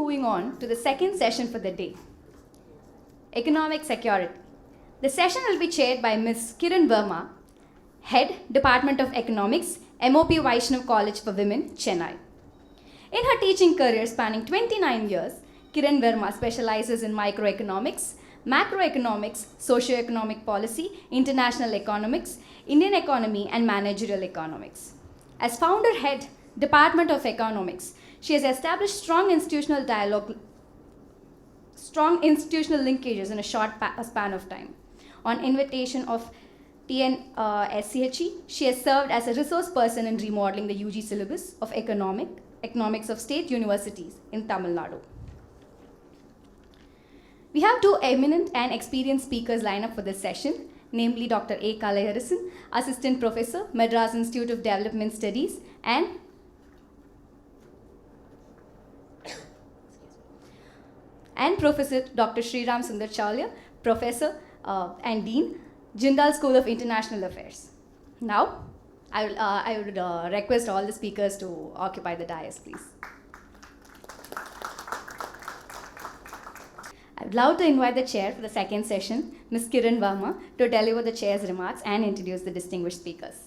moving on to the second session for the day, Economic Security. The session will be chaired by Ms. Kiran Verma, Head, Department of Economics, MOP Vaishnav College for Women, Chennai. In her teaching career spanning 29 years, Kiran Verma specializes in microeconomics, macroeconomics, socio-economic policy, international economics, Indian economy, and managerial economics. As founder head, Department of Economics, she has established strong institutional linkages in a short span of time. On invitation of TNSCHE, she has served as a resource person in remodeling the UG syllabus of economics of state universities in Tamil Nadu. We have two eminent and experienced speakers lined up for this session, namely Dr. A. Kalaiarasan, Assistant Professor, Madras Institute of Development Studies, and Professor Dr. Sriram Sundar Chawla, Professor and Dean, Jindal School of International Affairs. Now, I would request all the speakers to occupy the dais, please. I would love to invite the chair for the second session, Ms. Kiran Verma, to deliver the chair's remarks and introduce the distinguished speakers.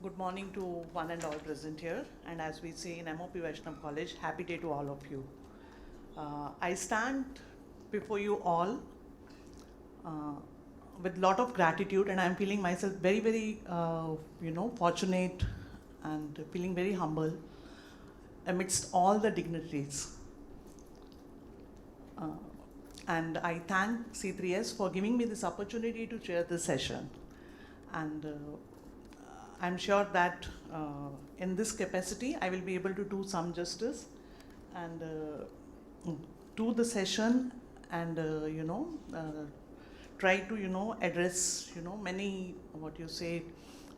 Good morning to one and all present here, and as we say in MOP Vaishnav College, happy day to all of you. I stand before you all with a lot of gratitude, and I'm feeling myself very, very, fortunate and feeling very humble amidst all the dignitaries. And I thank C3S for giving me this opportunity to chair this session. And I'm sure that in this capacity, I will be able to do some justice and to the session and, try to, address, many,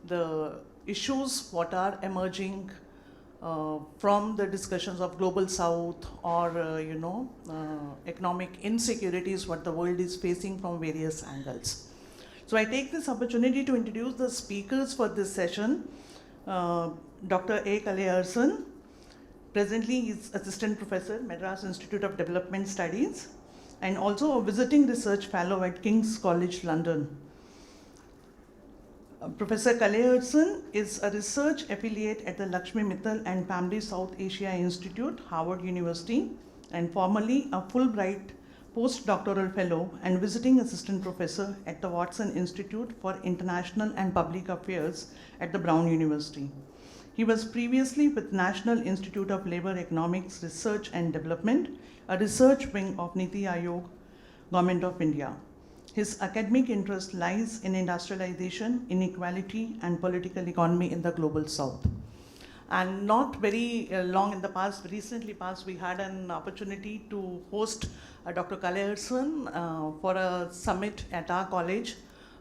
the issues what are emerging from the discussions of Global South or, economic insecurities what the world is facing from various angles. So I take this opportunity to introduce the speakers for this session. Dr. A. Kalaiarasan, presently he is Assistant Professor, Madras Institute of Development Studies, and also a visiting research fellow at King's College, London. Professor Kalaiarasan is a research affiliate at the Lakshmi Mittal and Family South Asia Institute, Harvard University, and formerly a Fulbright postdoctoral fellow and visiting assistant professor at the Watson Institute for International and Public Affairs at the Brown University. He was previously with National Institute of Labor Economics Research and Development, a research wing of Niti Aayog, Government of India. His academic interest lies in industrialization, inequality, and political economy in the Global South. And not very long in the past, recently past, we had an opportunity to host Dr. Kalaiarasan for a summit at our college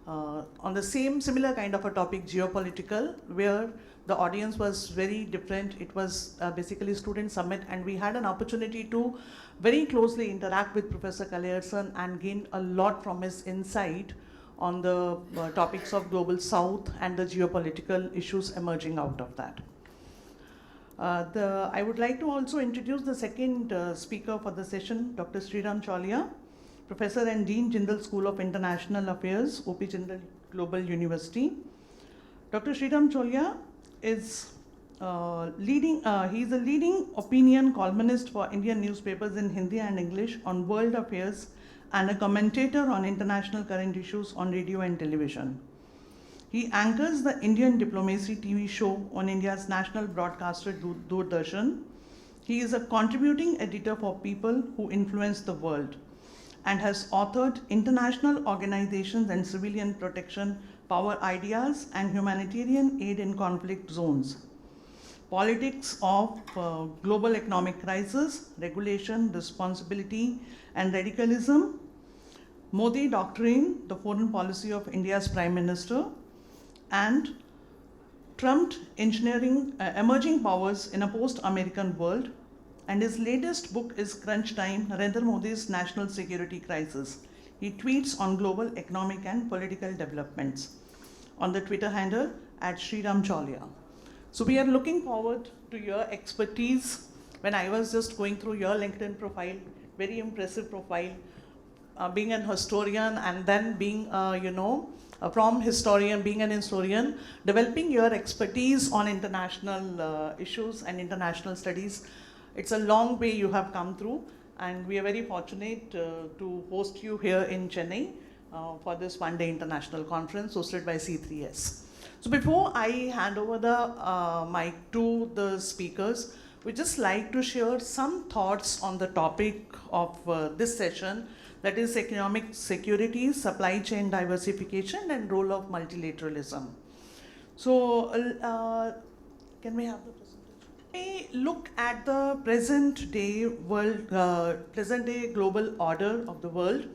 on the similar kind of a topic, geopolitical, where the audience was very different. It was basically student summit, and we had an opportunity to very closely interact with Professor Kalaiarasan and gain a lot from his insight on the topics of Global South and the geopolitical issues emerging out of that. I would like to also introduce the second speaker for the session, Dr. Sriram Chawla, Professor and Dean, Jindal School of International Affairs, OP Jindal Global University. Dr. Sriram Chawla is he is a leading opinion columnist for Indian newspapers in Hindi and English on world affairs and a commentator on international current issues on radio and television. He anchors the Indian Diplomacy TV show on India's national broadcaster Doordarshan. He is a contributing editor for People Who Influence the World and has authored International Organizations and Civilian Protection, Power Ideas, and Humanitarian Aid in Conflict Zones, Politics of Global Economic Crisis, Regulation, Responsibility, and Radicalism, Modi Doctrine, the Foreign Policy of India's Prime Minister, and Trumped Emerging Powers in a Post-American World. And his latest book is Crunch Time, Narendra Modi's National Security Crisis. He tweets on global economic and political developments. On the Twitter handle at Sriram Cholia. So we are looking forward to your expertise. When I was just going through your LinkedIn profile, very impressive profile, being an historian and then being, from historian, being an historian, developing your expertise on international issues and international studies. It's a long way you have come through, and we are very fortunate to host you here in Chennai for this one-day international conference hosted by C3S. So before I hand over the mic to the speakers, we'd just like to share some thoughts on the topic of this session, that is economic security, supply chain diversification, and role of multilateralism. So can we have the presentation? We look at the present day world, present day global order of the world.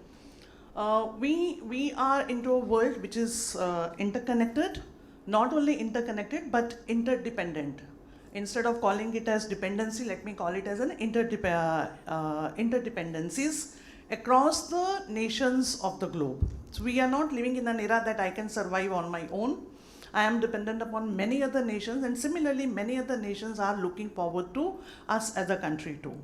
We are into a world which is interconnected, not only interconnected but interdependent. Instead of calling it as dependency, let me call it as an interdependencies across the nations of the globe. So we are not living in an era that I can survive on my own. I am dependent upon many other nations, and similarly many other nations are looking forward to us as a country too.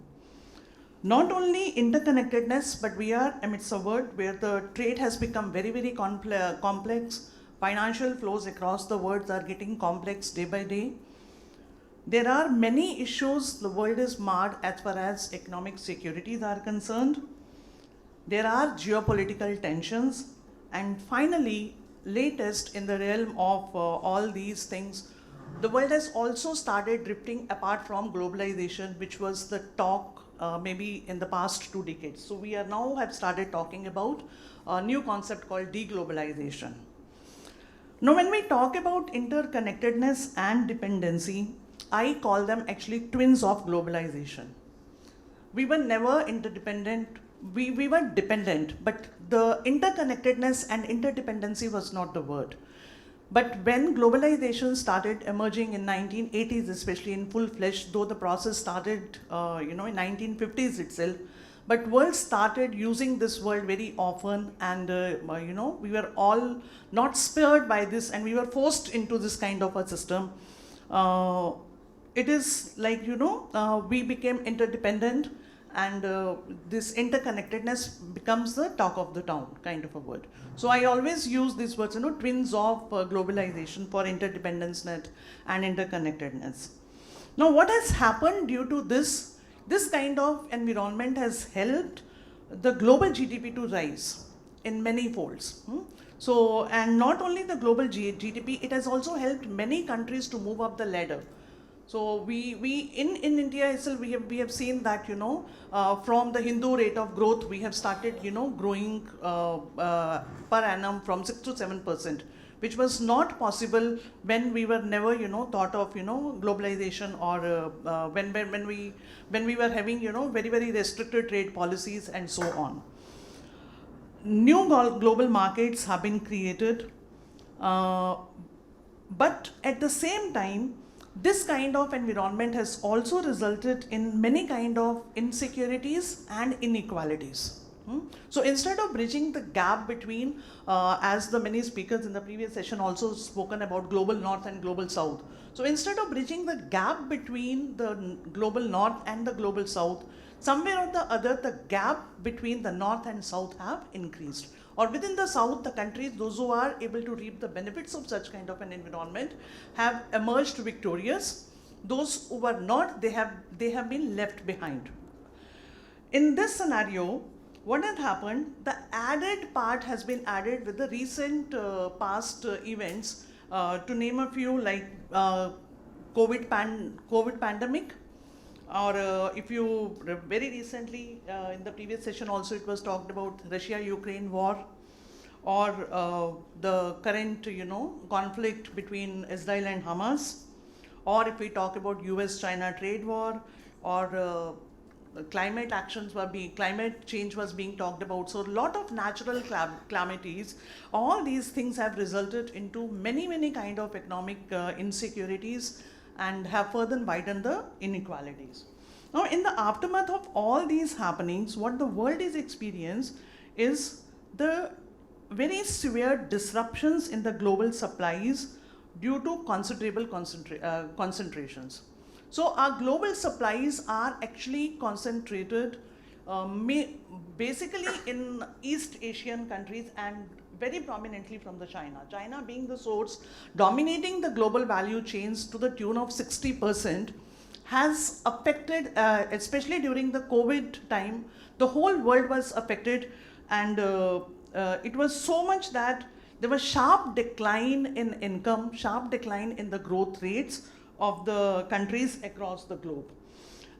Not only interconnectedness, but we are amidst a world where the trade has become very, very complex. Financial flows across the world are getting complex day by day. There are many issues the world is marred as far as economic securities are concerned. There are geopolitical tensions. And finally, latest in the realm of all these things, the world has also started drifting apart from globalization, which was the talk maybe in the past 2 decades. So we are now have started talking about a new concept called deglobalization. Now, when we talk about interconnectedness and dependency, I call them actually twins of globalization. We were never interdependent, we were dependent, but the interconnectedness and interdependency was not the word. But when globalization started emerging in 1980s, especially in full-fledged, though the process started in 1950s itself, but world started using this word very often, and we were all not spared by this, and we were forced into this kind of a system. It is like, we became interdependent, and this interconnectedness becomes the talk of the town kind of a word. So I always use these words, twins of globalization for interdependence net and interconnectedness. Now, what has happened due to this kind of environment has helped the global GDP to rise in many folds. So, and not only the global GDP, it has also helped many countries to move up the ladder. So we in India itself, we have seen that, from the Hindu rate of growth, we have started, growing per annum from 6 to 7%, which was not possible when we were never, thought of, globalization, or when we were having, very, very restricted trade policies and so on. New global markets have been created, but at the same time, this kind of environment has also resulted in many kind of insecurities and inequalities. So instead of bridging the gap between, as the many speakers in the previous session also spoken about global north and global south. So instead of bridging the gap between the global north and the global south, somewhere or the other, the gap between the north and south have increased. Or within the south, the countries, those who are able to reap the benefits of such kind of an environment, have emerged victorious. Those who are not, they have been left behind. In this scenario, what has happened, the added part has been added with the recent past events, to name a few, like COVID pandemic, or if you very recently, in the previous session also it was talked about Russia-Ukraine war, or the current, conflict between Israel and Hamas, or if we talk about US-China trade war, or climate change was being talked about. So a lot of natural calamities, all these things have resulted into many kind of economic insecurities, and have further widened the inequalities. Now, in the aftermath of all these happenings, what the world is experiencing is the very severe disruptions in the global supplies due to considerable concentrations. So our global supplies are actually concentrated basically in East Asian countries and very prominently from the China. China being the source dominating the global value chains to the tune of 60% has affected, especially during the COVID time, the whole world was affected, and it was so much that there was sharp decline in income, sharp decline in the growth rates of the countries across the globe.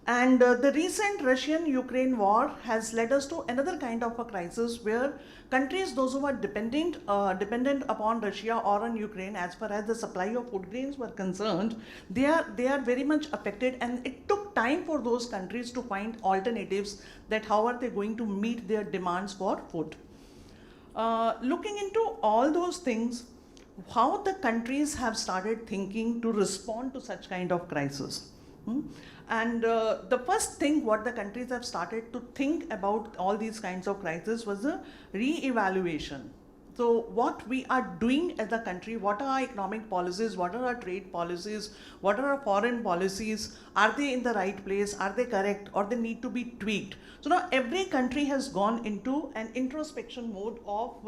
And the recent Russian-Ukraine war has led us to another kind of a crisis where countries, those who are dependent upon Russia or on Ukraine, as far as the supply of food grains were concerned, they are very much affected, and it took time for those countries to find alternatives that how are they going to meet their demands for food. Looking into all those things, how the countries have started thinking to respond to such kind of crisis. And the first thing what the countries have started to think about all these kinds of crises was a re-evaluation. So what we are doing as a country, what are our economic policies, what are our trade policies, what are our foreign policies, are they in the right place, are they correct, or they need to be tweaked. So now every country has gone into an introspection mode of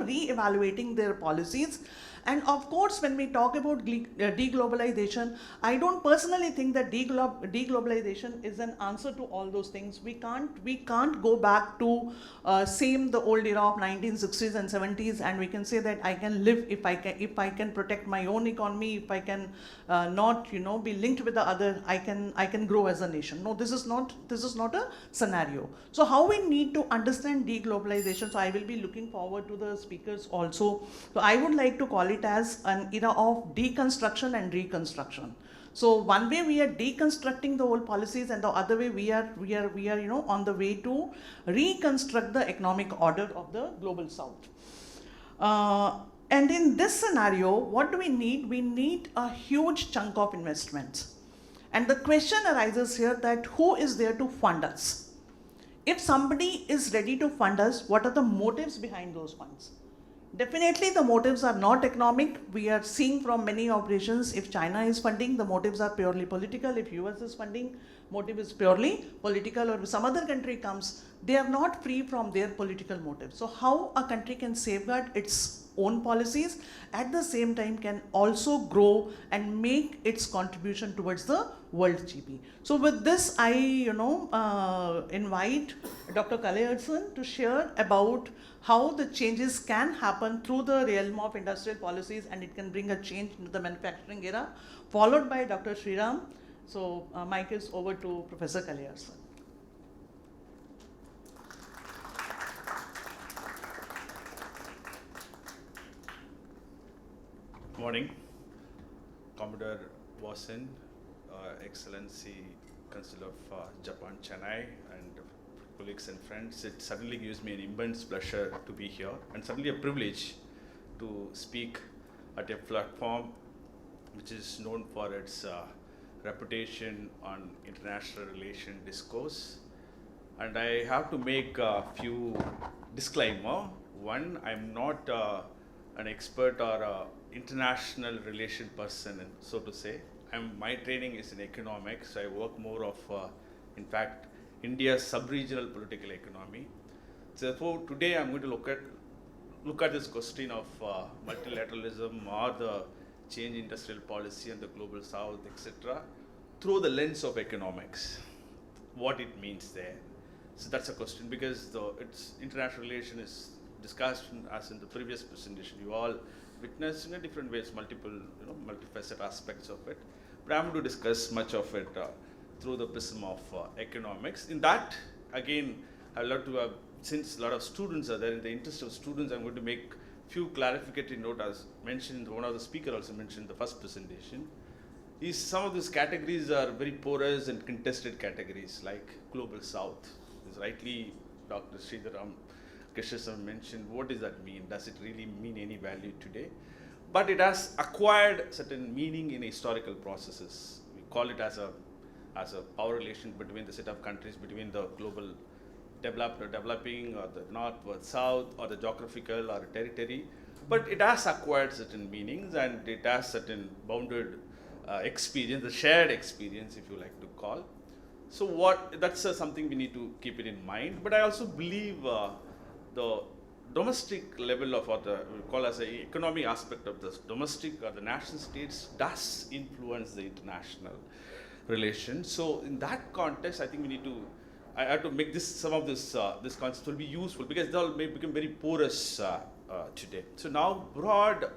re-evaluating their policies. And of course, when we talk about deglobalization, I don't personally think that deglobalization is an answer to all those things. We can't go back to the old era of 1960s and 70s, and we can say that I can live if I can protect my own economy, if I can not be linked with the other, I can grow as a nation. No, this is not a scenario. So how we need to understand deglobalization? So I will be looking forward to the speakers also. So I would like to call it as an era of deconstruction and reconstruction. So one way we are deconstructing the old policies, and the other way we are on the way to reconstruct the economic order of the global south. And in this scenario, what do we need? We need a huge chunk of investments. And the question arises here that who is there to fund us? If somebody is ready to fund us, what are the motives behind those funds? Definitely the motives are not economic. We are seeing from many operations, if China is funding, the motives are purely political. If US is funding, motive is purely political. Or if some other country comes, they are not free from their political motives. So how a country can safeguard its own policies, at the same time can also grow and make its contribution towards the world GDP. So with this, I invite Dr. Kalayarsan to share about how the changes can happen through the realm of industrial policies, and it can bring a change into the manufacturing era, followed by Dr. Sriram. So mic is over to Professor Kalayarsan. Good morning, Commodore Wasen, Excellency Consul of Japan, Chennai, and colleagues and friends. It certainly gives me an immense pleasure to be here, and certainly a privilege to speak at a platform which is known for its reputation on international relation discourse. And I have to make a few disclaimer. One, I'm not an expert or a international relation person, so to say. My training is in economics. I work more of, in fact, India's sub-regional political economy. So therefore, today I'm going to look at this question of multilateralism or the change in industrial policy and the global south, etc., through the lens of economics, what it means there. So that's a question, because its international relation is discussed as in the previous presentation. You all witnessed in a different ways multiple, multifaceted aspects of it. But I'm going to discuss much of it through the prism of economics. In that, again, I'd love to, since a lot of students are there, in the interest of students, I'm going to make few clarificatory notes, as mentioned, one of the speakers also mentioned in the first presentation. Some of these categories are very porous and contested categories, like Global South. As rightly Dr. Sridharam Krishnan mentioned, what does that mean? Does it really mean any value today? But it has acquired certain meaning in historical processes. We call it as a power relation between the set of countries, between the global developing or the north or south or the geographical or territory. but it has acquired certain meanings and it has certain bounded experience, the shared experience, if you like to call. So that's something we need to keep it in mind. But I also believe the domestic level of what we call as an economic aspect of this domestic or the national states does influence the international relations. So in that context, I think we need to, I have to make some of this concept will be useful because they all may become very porous today. So now broad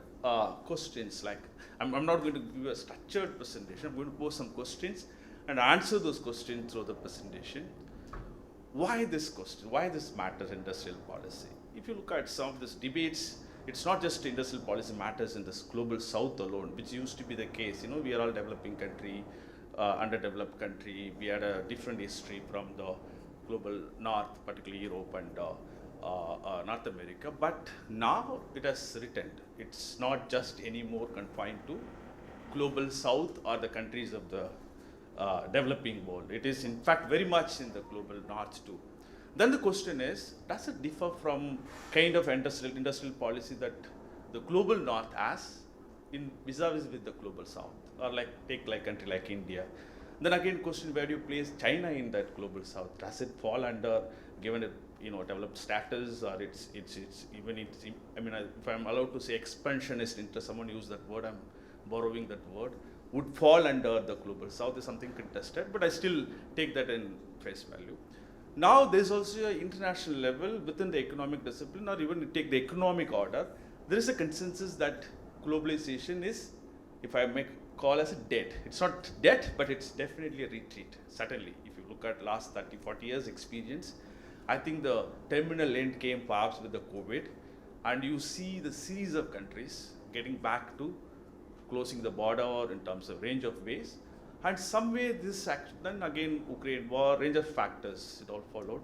questions, like I'm not going to give a structured presentation, I'm going to pose some questions and answer those questions through the presentation. Why this question? Why this matters, industrial policy? If you look at some of these debates, it's not just industrial policy matters in this global south alone, which used to be the case. We are all developing country, underdeveloped country. We had a different history from the global north, particularly Europe and North America. But now it has returned. It's not just anymore confined to global south or the countries of the developing world. It is in fact very much in the global north too. Then the question is, does it differ from kind of industrial policy that the global north has in vis-a-vis with the global south? Or take country like India. Then again question, where do you place China in that global south? Does it fall under, given it developed status, or it's I mean, if I'm allowed to say expansionist interest, someone used that word, I'm borrowing that word, would fall under the global south is something contested, but I still take that in face value. Now there's also an international level within the economic discipline, or even take the economic order, there is a consensus that globalization is, if I may call as a debt. It's not debt, but it's definitely a retreat, certainly. If you look at last 30, 40 years experience, I think the terminal end came perhaps with the COVID, and you see the series of countries getting back to closing the border in terms of range of ways. And some way this action, then again Ukraine war, range of factors, it all followed.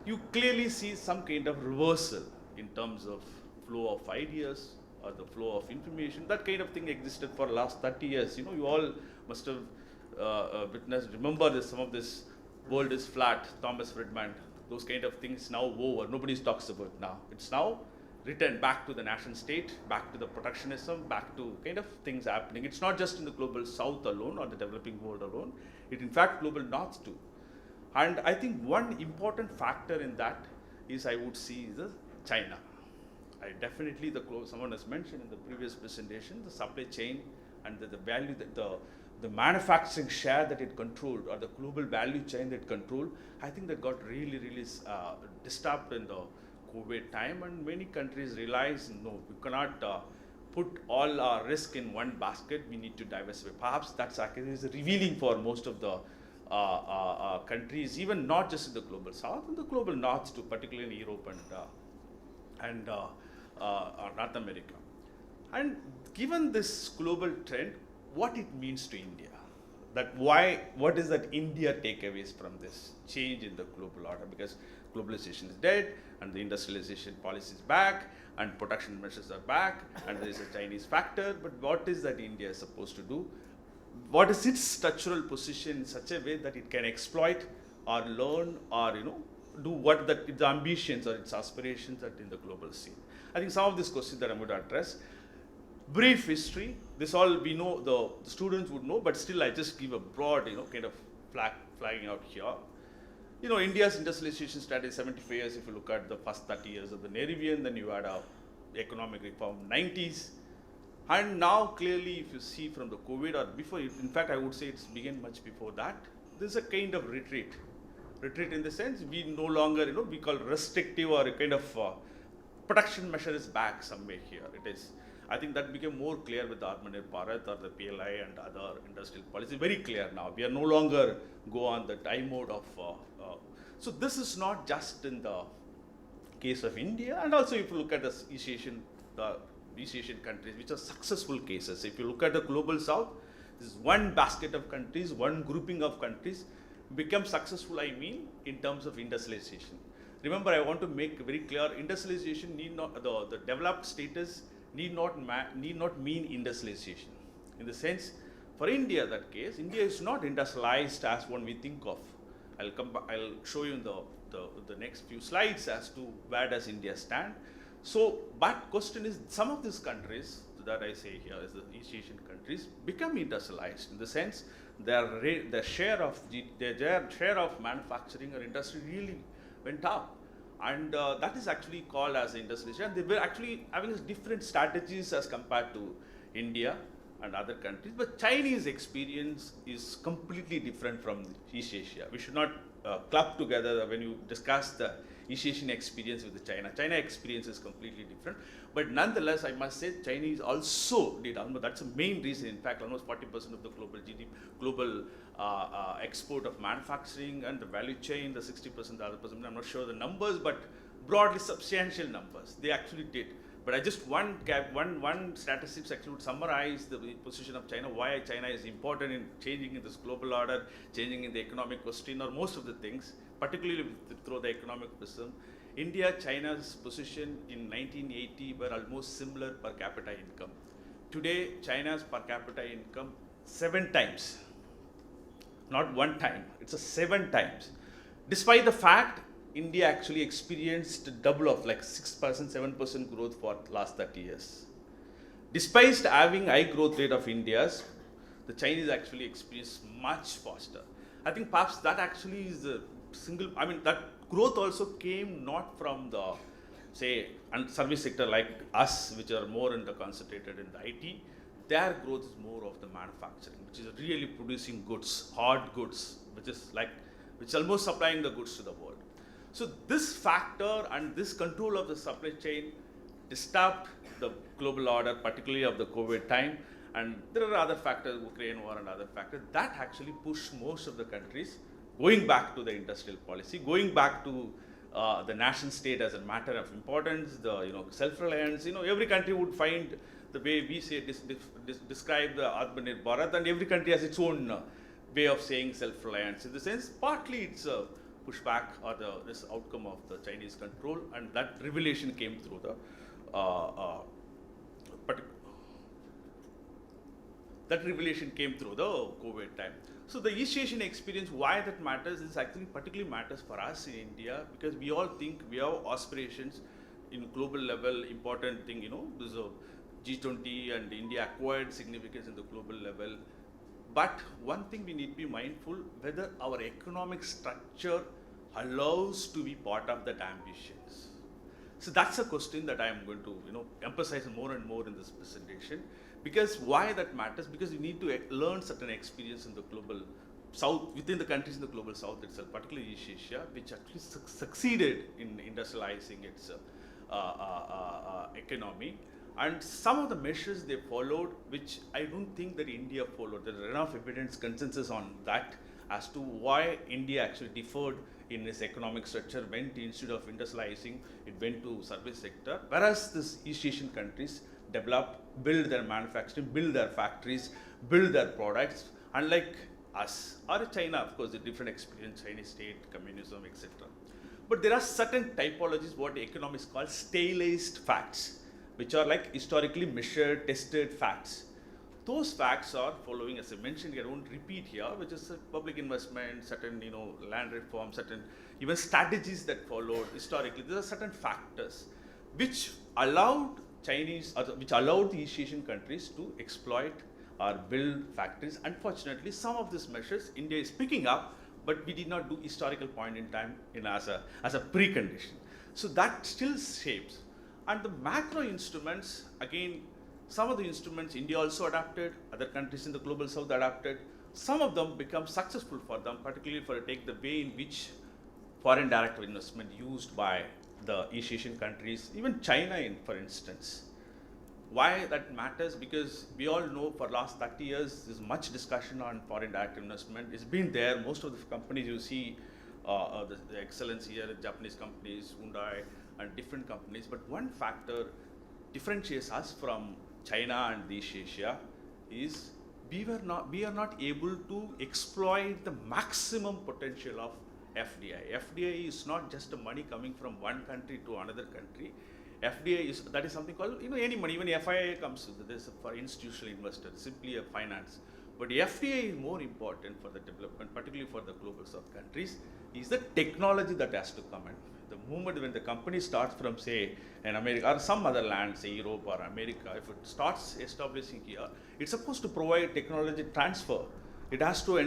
You clearly see some kind of reversal in terms of flow of ideas or the flow of information. That kind of thing existed for the last 30 years. You all must have witnessed, remember this, some of this world is flat, Thomas Friedman, those kind of things now over. Nobody talks about now. It's now returned back to the nation state, back to the protectionism, back to kind of things happening. It's not just in the global south alone or the developing world alone. It in fact global north too. And I think one important factor in that is, I would see, is China. I definitely, someone has mentioned in the previous presentation, the supply chain and the value that the manufacturing share that it controlled, or the global value chain that it controlled, I think that got really disturbed in the COVID time, and many countries realize, no, we cannot put all our risk in one basket, we need to diversify. Perhaps that's actually revealing for most of the countries, even not just in the global south, in the global north too, particularly in Europe and North America. And given this global trend, what it means to India, what is that India takeaways from this change in the global order? Because globalization is dead, and the industrialization policy is back, and protection measures are back, and there is a Chinese factor. But what is that India is supposed to do? What is its structural position in such a way that it can exploit or learn or do what its ambitions or its aspirations are in the global scene? I think some of these questions that I'm going to address. Brief history. This all we know, the students would know, but still I just give a broad, kind of flagging out here. India's industrialization started 75 years. If you look at the first 30 years of the Nehruvian, then you had a economic reform 90s. And now clearly, if you see from the COVID or before, in fact, I would say it's began much before that, there's a kind of retreat. Retreat in the sense, we no longer, we call restrictive or a kind of protection measure is back somewhere here. It is. I think that became more clear with the Atmanirbhar Bharat or the PLI and other industrial policy. Very clear now. We are no longer go on the time mode of. So this is not just in the case of India, and also if you look at the East Asian countries, which are successful cases. If you look at the global south, this is one basket of countries, one grouping of countries become successful. I mean, in terms of industrialization. Remember, I want to make very clear: industrialization need not the developed status need not mean industrialization. In the sense, for India, that case, India is not industrialized as one we think of. I'll show you in the next few slides as to where does India stand. So, but question is, some of these countries that I say here is the East Asian countries become industrialized in the sense their share of their share of manufacturing or industry really went up, and that is actually called as industrialization. They were actually having different strategies as compared to India and other countries, but Chinese experience is completely different from East Asia. We should not club together when you discuss the East Asian experience with the China. China experience is completely different, but nonetheless, I must say Chinese also did almost, that's the main reason, in fact, almost 40% of the global GDP, global export of manufacturing and the value chain, the 60%, the other percent, I'm not sure the numbers, but broadly substantial numbers, they actually did. But I just one statistics actually would summarize the position of China, why China is important in changing in this global order, changing in the economic question, or most of the things, particularly through the economic prism. India, China's position in 1980 were almost similar per capita income. Today, China's per capita income 7 times, not 1 time, it's a 7 times. Despite the fact India actually experienced double of like 6%, 7% growth for last 30 years. Despite having high growth rate of India's, the Chinese actually experienced much faster. I think perhaps that actually is the single, I mean, that growth also came not from the, say, service sector like us, which are more concentrated in the IT. Their growth is more of the manufacturing, which is really producing goods, hard goods, which is almost supplying the goods to the world. So this factor and this control of the supply chain disturbed the global order, particularly of the COVID time. And there are other factors, Ukraine war and other factors, that actually pushed most of the countries going back to the industrial policy, going back to the nation state as a matter of importance, the self-reliance. Every country would find the way we say describe the Atmanirbhar Bharat, and every country has its own way of saying self-reliance. In the sense, partly it's a pushback or this outcome of the Chinese control, and that revelation came through the COVID time. So the East Asian experience, why that matters is actually particularly matters for us in India, because we all think we have aspirations in global level, important thing, there's a G20 and India acquired significance in the global level. But one thing we need to be mindful, whether our economic structure allows to be part of that ambitions. So that's a question that I am going to emphasize more and more in this presentation. Because why that matters? Because you need to learn certain experience in the global south, within the countries in the global south itself, particularly East Asia, which actually succeeded in industrializing its economy. And some of the measures they followed, which I don't think that India followed. There is enough evidence, consensus on that as to why India actually differed in its economic structure, instead of industrializing, it went to service sector. Whereas these East Asian countries developed, build their manufacturing, build their factories, build their products, unlike us, or China, of course, a different experience, Chinese state, communism, etc. But there are certain typologies, what economists call stylized facts, which are like historically measured, tested facts. Those facts are following, as I mentioned, I won't repeat here, which is public investment, certain land reform, certain even strategies that followed historically. There are certain factors which allowed the East Asian countries to exploit or build factories. Unfortunately, some of these measures India is picking up, but we did not do historical point in time as a precondition. So that still shapes. And the macro instruments, again, some of the instruments India also adapted, other countries in the global south adapted. Some of them become successful for them, particularly take the way in which foreign direct investment used by the East Asian countries, even China for instance. Why that matters? Because we all know for last 30 years, there's much discussion on foreign direct investment. It's been there. Most of the companies you see, the excellence here, Japanese companies, Hyundai, and different companies. But one factor differentiates us from China and East Asia is we are not able to exploit the maximum potential of FDI. FDI is not just the money coming from one country to another country. FDI is something called any money. Even FII comes this for institutional investors, simply a finance. But FDI is more important for the development, particularly for the global south countries, is the technology that has to come in. The moment when the company starts from, say, in America or some other land, say Europe or America, if it starts establishing here, it's supposed to provide technology transfer. It has to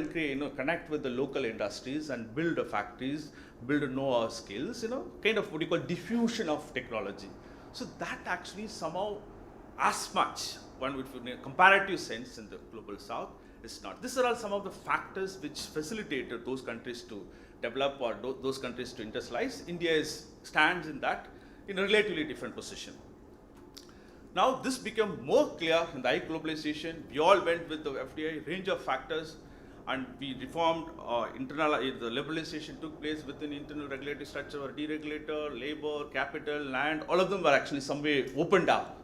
connect with the local industries and build factories, build know-how skills, kind of what you call diffusion of technology. So that actually somehow as much, one would in a comparative sense in the global south, is not. These are all some of the factors which facilitated those countries to develop or those countries to industrialize. India stands in that in a relatively different position. Now this became more clear in the high globalization. We all went with the FDI range of factors, and we reformed the liberalization took place within internal regulatory structure or deregulator, labor, capital, land, all of them were actually some way opened up.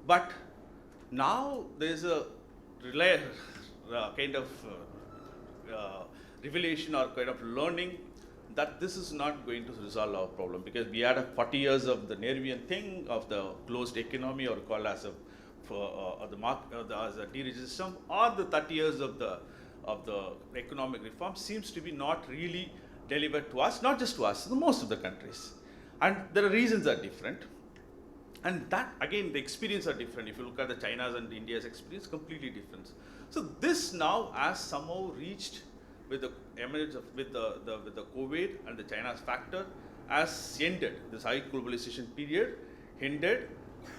But now there is a kind of revelation or kind of learning that this is not going to resolve our problem, because we had 40 years of the Nehruvian thing of the closed economy, or called as the market as a deregulation system, or the 30 years of the economic reform seems to be not really delivered to us, not just to us, to most of the countries. And there are reasons are different. And that, again, the experience are different. If you look at the China's and India's experience, completely different. So this now has somehow reached with the emergence of with the COVID and the China's factor has ended. This high globalization period ended.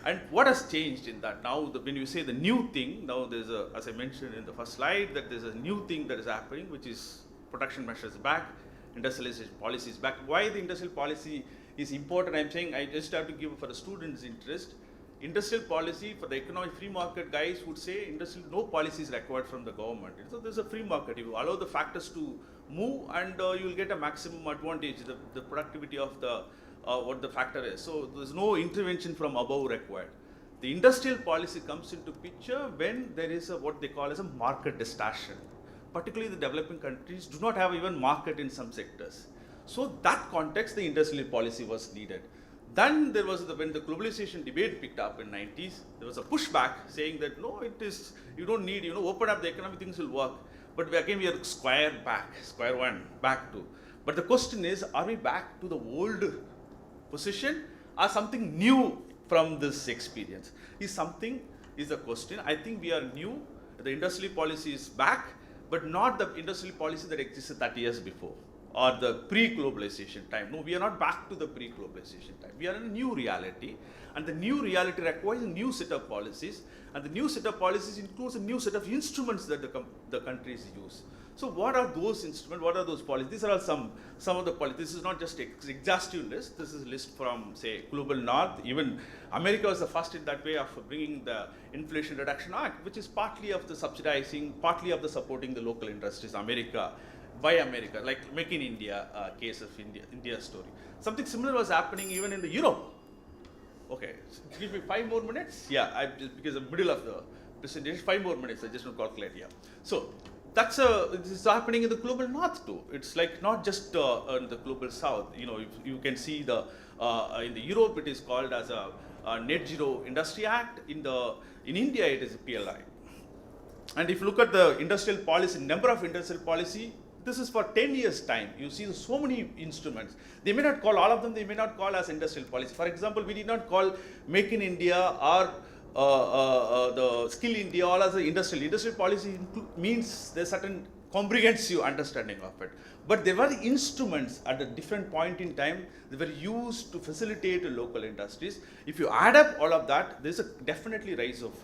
And what has changed in that? Now, when you say the new thing, now there's as I mentioned in the first slide, that there's a new thing that is happening, which is production measures back, industrialization policy is back. Why the industrial policy is important? I'm saying I just have to give for the students' interest. Industrial policy for the economic free market guys would say industrial no policy is required from the government. So there's a free market. You allow the factors to move, and you will get a maximum advantage, the productivity of the what the factor is. So there's no intervention from above required. The industrial policy comes into picture when there is what they call as a market distortion. Particularly the developing countries do not have even market in some sectors. So that context, the industrial policy was needed. Then there was when the globalization debate picked up in 90s, there was a pushback saying that no, you don't need, open up the economy, things will work. But again, we are square one, back to. But the question is, are we back to the old position or something new from this experience? Is the question. I think we are new. The industrial policy is back, but not the industrial policy that existed 30 years before, or the pre-globalization time. No, we are not back to the pre-globalization time. We are in a new reality, and the new reality requires a new set of policies, and the new set of policies includes a new set of instruments that the countries use. So what are those instruments? What are those policies? These are all some of the policies. This is not just an exhaustive list. This is a list from, say, Global North. Even America was the first in that way of bringing the Inflation Reduction Act, which is partly of the subsidizing, partly of the supporting the local industries. By America, like Make in India case of India's story. Something similar was happening even in the Europe. Okay, give me 5 more minutes. Yeah, because the middle of the presentation, 5 more minutes. I just want to calculate here. So this is happening in the global north too. It's like not just in the global south. You can see in the Europe it is called as a Net Zero Industry Act. In India it is a PLI. And if you look at the industrial policy, number of industrial policy, this is for 10 years time. You see so many instruments. They may not call all of them, they may not call as industrial policy. For example, we did not call Make in India or the Skill India all as an industrial. Industrial policy means there's certain comprehensive understanding of it. But there were instruments at a different point in time that were used to facilitate local industries. If you add up all of that, there's a definitely rise of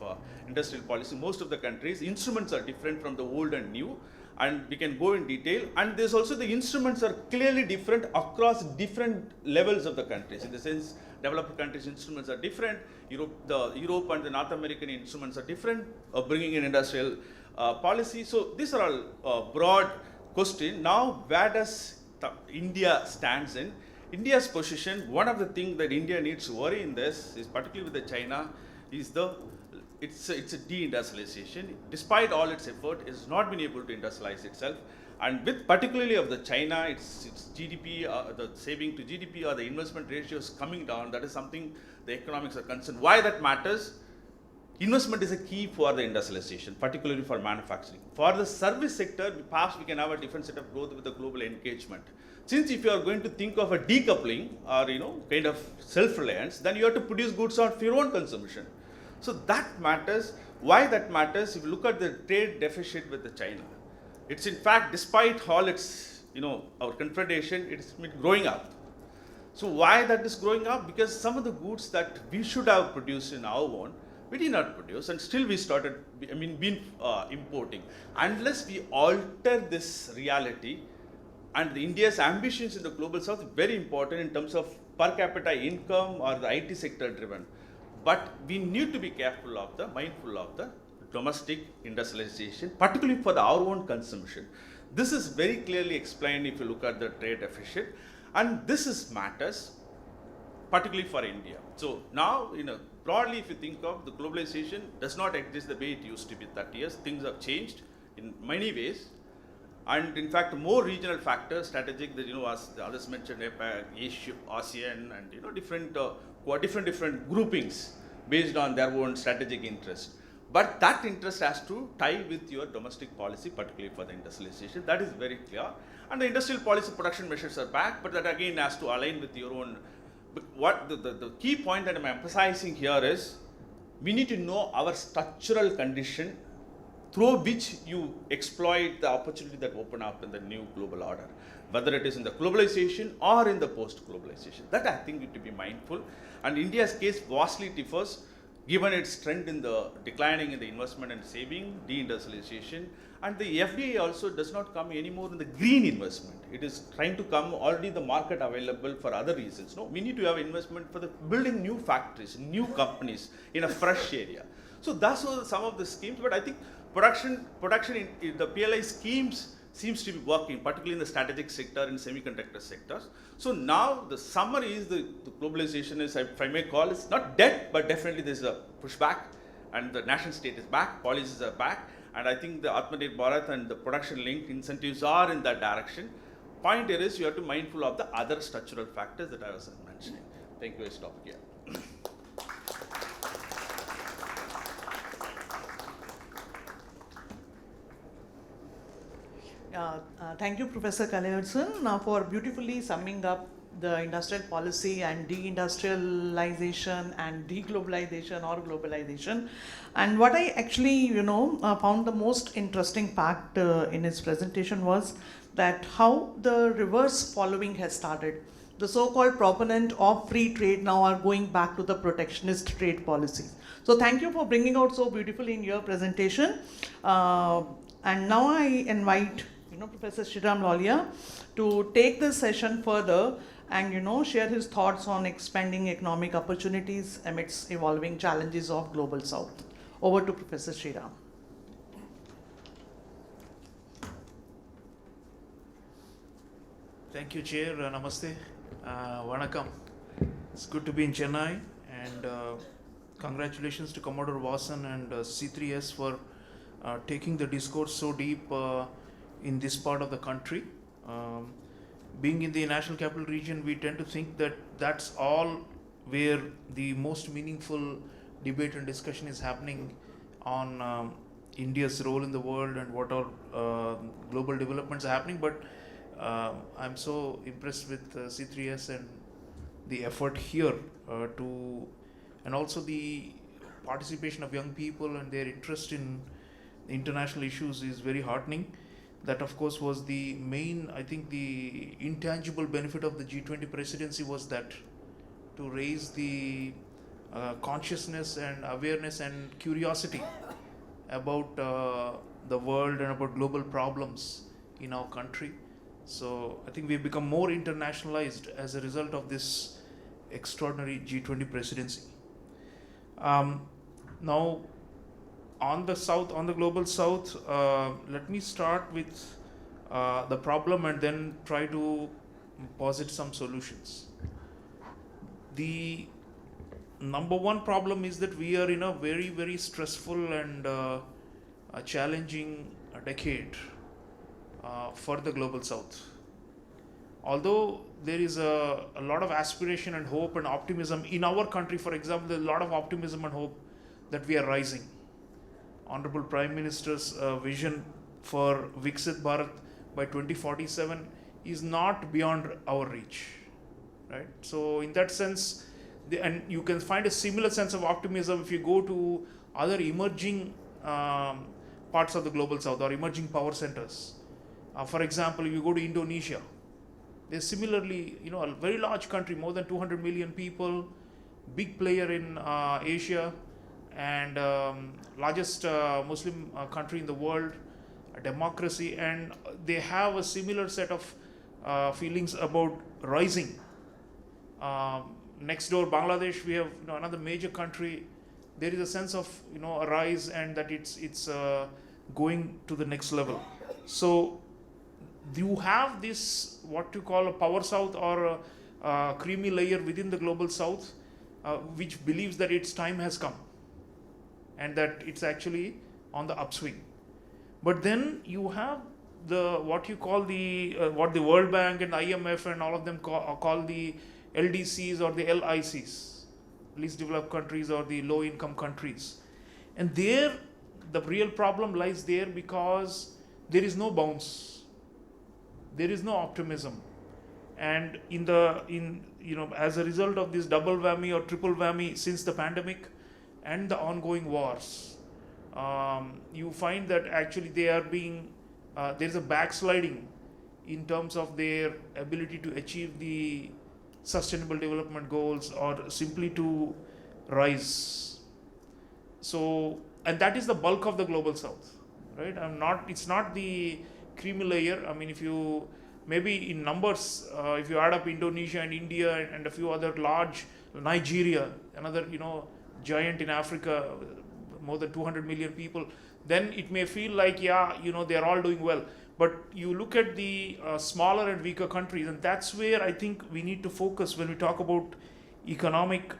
industrial policy. Most of the countries, instruments are different from the old and new. And we can go in detail, and there's also the instruments are clearly different across different levels of the countries. In the sense, developed countries' instruments are different. Europe and the North American instruments are different, bringing in industrial policy. So these are all broad question. Now, where does India stands in? India's position, one of the things that India needs to worry in this is particularly with the China, is it's a deindustrialization. Despite all its effort, it has not been able to industrialize itself. And with particularly of the China, its GDP, the saving to GDP or the investment ratios coming down, that is something the economics are concerned. Why that matters? investment is a key for the industrialization, particularly for manufacturing. For the service sector, perhaps we can have a different set of growth with the global engagement. Since if you are going to think of a decoupling or kind of self-reliance, then you have to produce goods for your own consumption. So that matters. Why that matters? If you look at the trade deficit with the China, it's in fact, despite all its our confrontation, it's been growing up. So why that is growing up? Because some of the goods that we should have produced in our own, we did not produce, and still we started, importing. Unless we alter this reality, and India's ambitions in the global south, very important in terms of per capita income or the IT sector driven. But we need to be mindful of the domestic industrialization, particularly for our own consumption. This is very clearly explained if you look at the trade deficit, and this matters, particularly for India. So now, broadly, if you think of the globalization, does not exist the way it used to be 30 years. Things have changed in many ways, and in fact, more regional factors, strategic. That as the others mentioned, Asia, ASEAN, and different groupings based on their own strategic interest. But that interest has to tie with your domestic policy, particularly for the industrialization. That is very clear. And the industrial policy production measures are back, but that again has to align with your own. But what the key point that I'm emphasizing here is, we need to know our structural condition through which you exploit the opportunity that open up in the new global order, whether it is in the globalization or in the post-globalization. That I think we need to be mindful. And India's case vastly differs, given its trend in the declining in the investment and saving, deindustrialization, and the FDI also does not come anymore in the green investment. It is trying to come already the market available for other reasons. No, we need to have investment for the building new factories, new companies in a fresh area. So that's some of the schemes, but I think production in the PLI schemes seems to be working, particularly in the strategic sector, in semiconductor sectors. So now the summary is the globalization is, if I may call, it's not dead, but definitely there's a pushback, and the national state is back, policies are back, and I think the Atmanirbhar Bharat and the production linked incentives are in that direction. Point here is you have to be mindful of the other structural factors that I was mentioning. Thank you. I stop here. Thank you, Professor Kalaivatsan, for beautifully summing up the industrial policy and deindustrialization and deglobalization or globalization. And what I actually, found the most interesting fact in his presentation was that how the reverse following has started. The so-called proponent of free trade now are going back to the protectionist trade policies. So thank you for bringing out so beautifully in your presentation. And now I invite Professor Sriram Lohlia to take this session further and share his thoughts on expanding economic opportunities amidst evolving challenges of global south. Over to Professor Sriram. Thank you, Chair. Namaste. Vanakkam. It's good to be in Chennai, and congratulations to Commodore Vasan and C3S for taking the discourse so deep in this part of the country. Being in the National Capital Region, we tend to think that that's all where the most meaningful debate and discussion is happening on India's role in the world and what are global developments are happening. But I'm so impressed with C3S and the effort here and also the participation of young people and their interest in international issues is very heartening. That, of course, was the main, I think the intangible benefit of the G20 presidency was that to raise the consciousness and awareness and curiosity about the world and about global problems in our country. So I think we've become more internationalized as a result of this extraordinary G20 presidency. Now, on the global south, let me start with the problem and then try to posit some solutions. The number one problem is that we are in a very, very stressful and a challenging decade for the global south. Although there is a lot of aspiration and hope and optimism in our country, for example, there's a lot of optimism and hope that we are rising. Honorable Prime Minister's vision for Viksit Bharat by 2047 is not beyond our reach, right? So in that sense, and you can find a similar sense of optimism if you go to other emerging parts of the global south or emerging power centers. For example, if you go to Indonesia, they're similarly, a very large country, more than 200 million people, big player in Asia, and largest Muslim country in the world, a democracy, and they have a similar set of feelings about rising. Next door, Bangladesh, we have another major country. There is a sense of a rise, and that it's going to the next level. So you have this what you call a power south or a creamy layer within the global south, which believes that its time has come and that it's actually on the upswing. But then you have what you call what the World Bank and IMF and all of them call the LDCs or the LICs, least developed countries or the low income countries. And there the real problem lies there because there is no bounce, there is no optimism. And as a result of this double whammy or triple whammy since the pandemic and the ongoing wars, you find that actually they are there's a backsliding in terms of their ability to achieve the sustainable development goals or simply to rise. So, and that is the bulk of the global south, right? It's not the creamy layer. I mean, if you maybe in numbers, if you add up Indonesia and India and a few other large, Nigeria, another giant in Africa, more than 200 million people, then it may feel like they're all doing well. But you look at the smaller and weaker countries, and that's where I think we need to focus when we talk about economic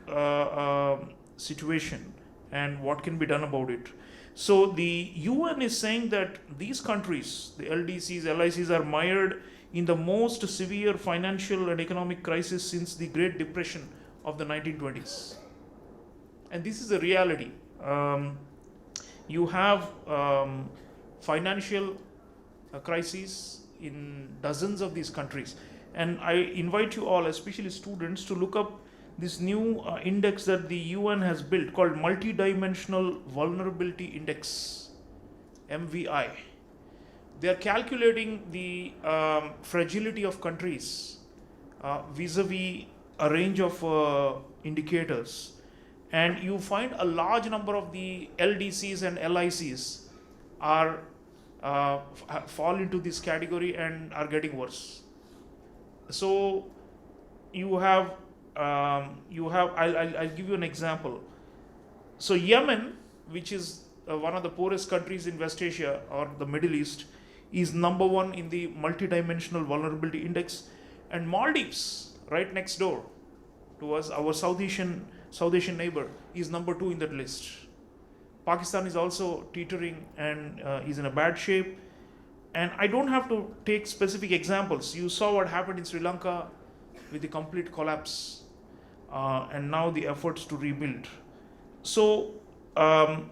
situation and what can be done about it. So the UN is saying that these countries, the LDCs, LICs, are mired in the most severe financial and economic crisis since the Great Depression of the 1920s. And this is a reality. You have financial crises in dozens of these countries. And I invite you all, especially students, to look up this new index that the UN has built called Multidimensional Vulnerability Index, MVI. They are calculating the fragility of countries vis-a-vis a range of indicators. And you find a large number of the LDCs and LICs fall into this category and are getting worse. So you have I'll give you an example. So Yemen, which is one of the poorest countries in West Asia or the Middle East, is number one in the multidimensional vulnerability index, and Maldives, right next door to us, our South Asian neighbor, is number two in that list. Pakistan is also teetering and is in a bad shape. And I don't have to take specific examples. You saw what happened in Sri Lanka with the complete collapse and now the efforts to rebuild. So there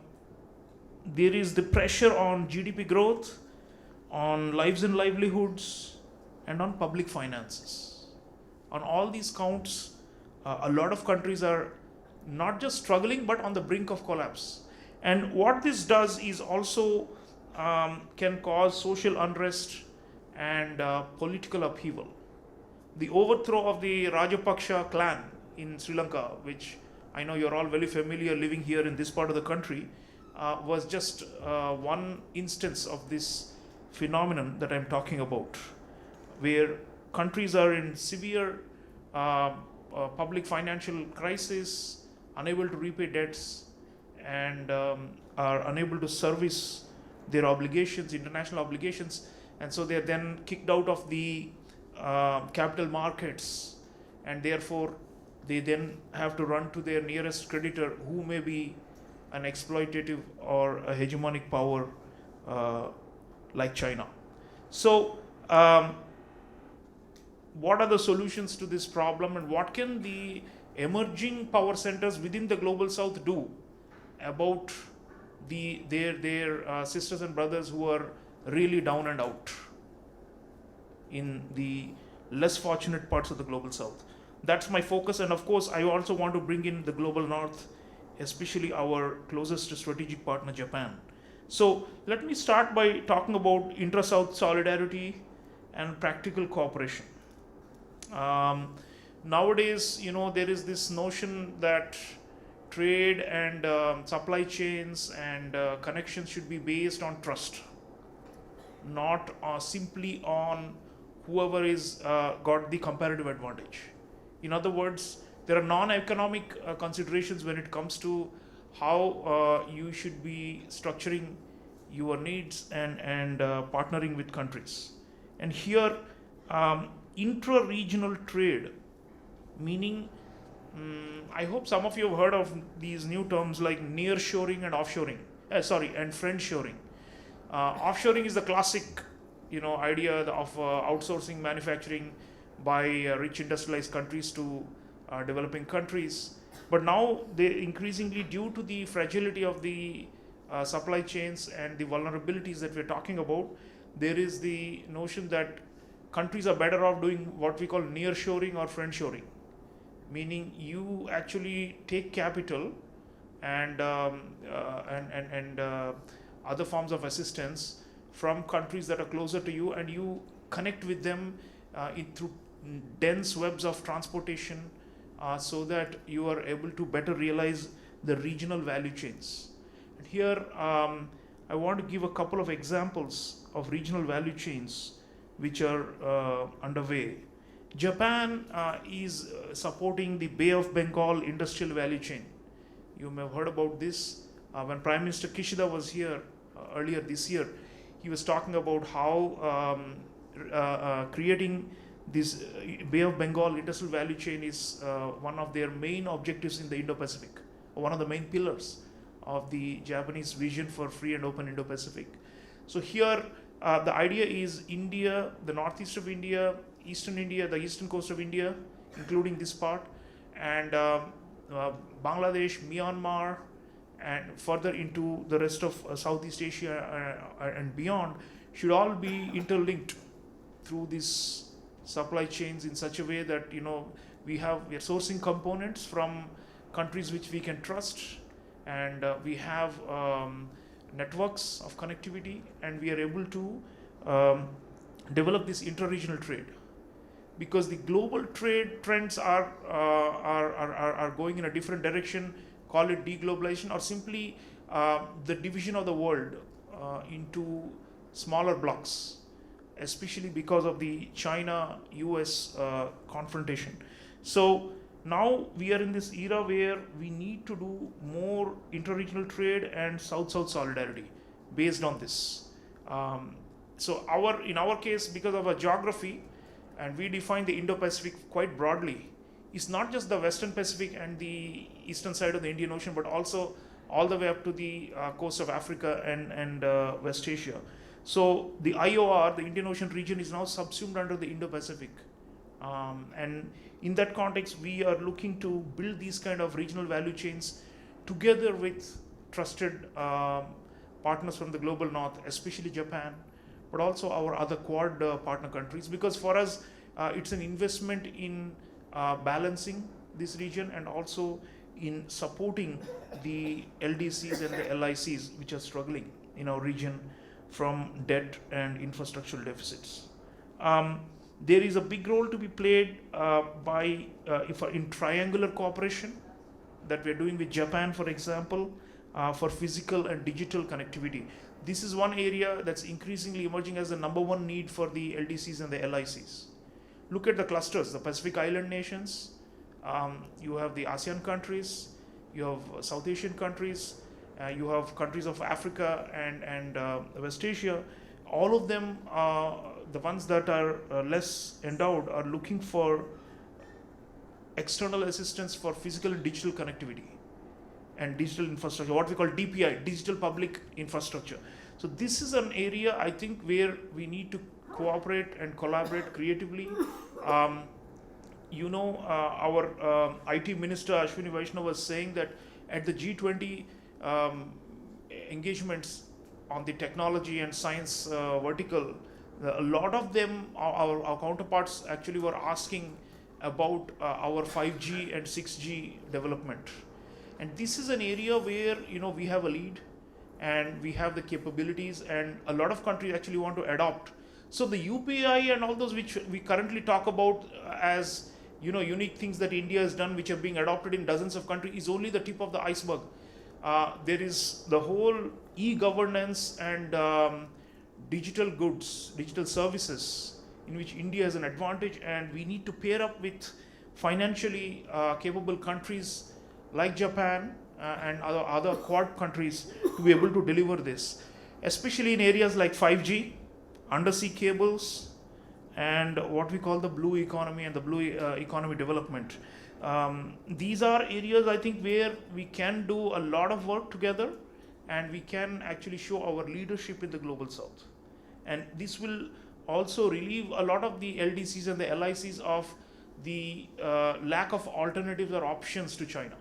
is the pressure on GDP growth, on lives and livelihoods, and on public finances. On all these counts, a lot of countries are not just struggling but on the brink of collapse. And what this does is also can cause social unrest and political upheaval. The overthrow of the Rajapaksa clan in Sri Lanka, which I know you're all very familiar living here in this part of the country, was just one instance of this phenomenon that I'm talking about, where countries are in severe public financial crisis, unable to repay debts, and are unable to service their obligations, international obligations, and so they are then kicked out of the capital markets, and therefore they then have to run to their nearest creditor, who may be an exploitative or a hegemonic power like China. So what are the solutions to this problem, and what can the emerging power centers within the global south do about their sisters and brothers who are really down and out in the less fortunate parts of the global south. That's my focus, and of course I also want to bring in the global north, especially our closest strategic partner Japan. So let me start by talking about intra-south solidarity and practical cooperation. Nowadays, there is this notion that trade and supply chains and connections should be based on trust, not simply on whoever is got the comparative advantage. In other words, there are non-economic considerations when it comes to how you should be structuring your needs and partnering with countries. And here, intra-regional trade, meaning, I hope some of you have heard of these new terms like nearshoring and offshoring. And friendshoring. Offshoring is the classic, idea of outsourcing manufacturing by rich industrialized countries to developing countries. But now, they increasingly, due to the fragility of the supply chains and the vulnerabilities that we're talking about, there is the notion that countries are better off doing what we call nearshoring or friendshoring, meaning you actually take capital and other forms of assistance from countries that are closer to you, and you connect with them through dense webs of transportation, so that you are able to better realize the regional value chains. And here, I want to give a couple of examples of regional value chains which are underway. Japan is supporting the Bay of Bengal industrial value chain. You may have heard about this. When Prime Minister Kishida was here earlier this year, he was talking about how creating this Bay of Bengal industrial value chain is one of their main objectives in the Indo-Pacific, one of the main pillars of the Japanese vision for free and open Indo-Pacific. So here, the idea is India, the northeast of India, eastern India, the eastern coast of India, including this part, and Bangladesh, Myanmar, and further into the rest of Southeast Asia and beyond, should all be interlinked through these supply chains in such a way that we are sourcing components from countries which we can trust, and we have networks of connectivity, and we are able to develop this inter-regional trade, because the global trade trends are going in a different direction. Call it deglobalization, or simply the division of the world into smaller blocks, especially because of the China-US confrontation. So now we are in this era where we need to do more inter-regional trade and South-South solidarity based on this. So in our case, because of our geography, and we define the Indo-Pacific quite broadly, it's not just the Western Pacific and the eastern side of the Indian Ocean, but also all the way up to the coast of Africa and West Asia. So the IOR, the Indian Ocean region, is now subsumed under the Indo-Pacific. And in that context, we are looking to build these kind of regional value chains together with trusted partners from the global north, especially Japan, but also our other Quad partner countries, because for us, it's an investment in balancing this region and also in supporting the LDCs and the LICs which are struggling in our region from debt and infrastructural deficits. There is a big role to be played in triangular cooperation that we're doing with Japan, for example, for physical and digital connectivity. This is one area that's increasingly emerging as the number one need for the LDCs and the LICs. Look at the clusters, the Pacific Island nations, you have the ASEAN countries, you have South Asian countries, you have countries of Africa and West Asia. All of them, the ones that are less endowed, are looking for external assistance for physical and digital connectivity and digital infrastructure, what we call DPI, digital public infrastructure. So this is an area, I think, where we need to cooperate and collaborate creatively. Our IT minister Ashwini Vaishnaw was saying that at the G20 um, engagements on the technology and science vertical, a lot of them, our counterparts actually were asking about our 5G and 6G development. And this is an area where we have a lead and we have the capabilities, and a lot of countries actually want to adopt. So the UPI and all those which we currently talk about as unique things that India has done, which are being adopted in dozens of countries, is only the tip of the iceberg. There is the whole e-governance and digital goods, digital services, in which India has an advantage, and we need to pair up with financially capable countries like Japan and other Quad countries to be able to deliver this, especially in areas like 5G, undersea cables, and what we call the blue economy and the blue economy development. These are areas I think where we can do a lot of work together, and we can actually show our leadership in the global south. And this will also relieve a lot of the LDCs and the LICs of the lack of alternatives or options to China.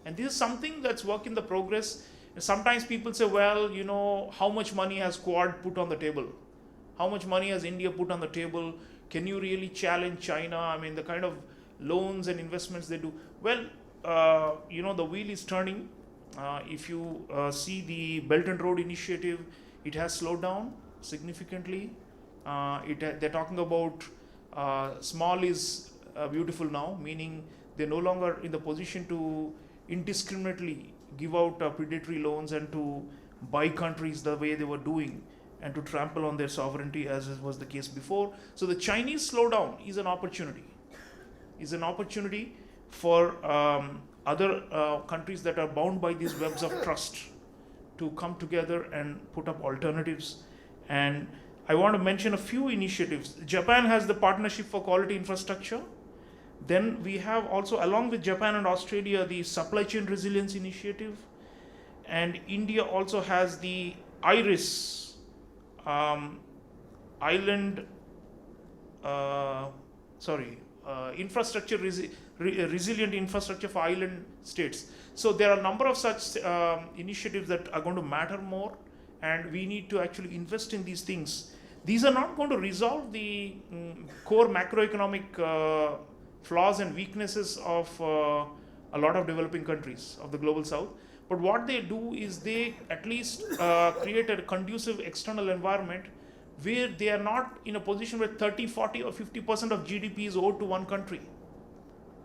And this is something that's work in the progress. Sometimes people say, well, how much money has Quad put on the table? How much money has India put on the table? Can you really challenge China? I mean, the kind of loans and investments they do. Well, the wheel is turning. If you see the Belt and Road Initiative, it has slowed down significantly. They're talking about small is beautiful now, meaning they're no longer in the position to indiscriminately give out predatory loans and to buy countries the way they were doing and to trample on their sovereignty as was the case before. So the Chinese slowdown is an opportunity. Is an opportunity for other countries that are bound by these webs of trust to come together and put up alternatives. And I want to mention a few initiatives. Japan has the Partnership for Quality Infrastructure. Then we have also, along with Japan and Australia, the Supply Chain Resilience Initiative. And India also has the IRIS, Resilient Infrastructure for Island States. So there are a number of such initiatives that are going to matter more, and we need to actually invest in these things. These are not going to resolve the core macroeconomic flaws and weaknesses of a lot of developing countries of the global south. But what they do is they at least create a conducive external environment where they are not in a position where 30, 40 or 50% of GDP is owed to one country,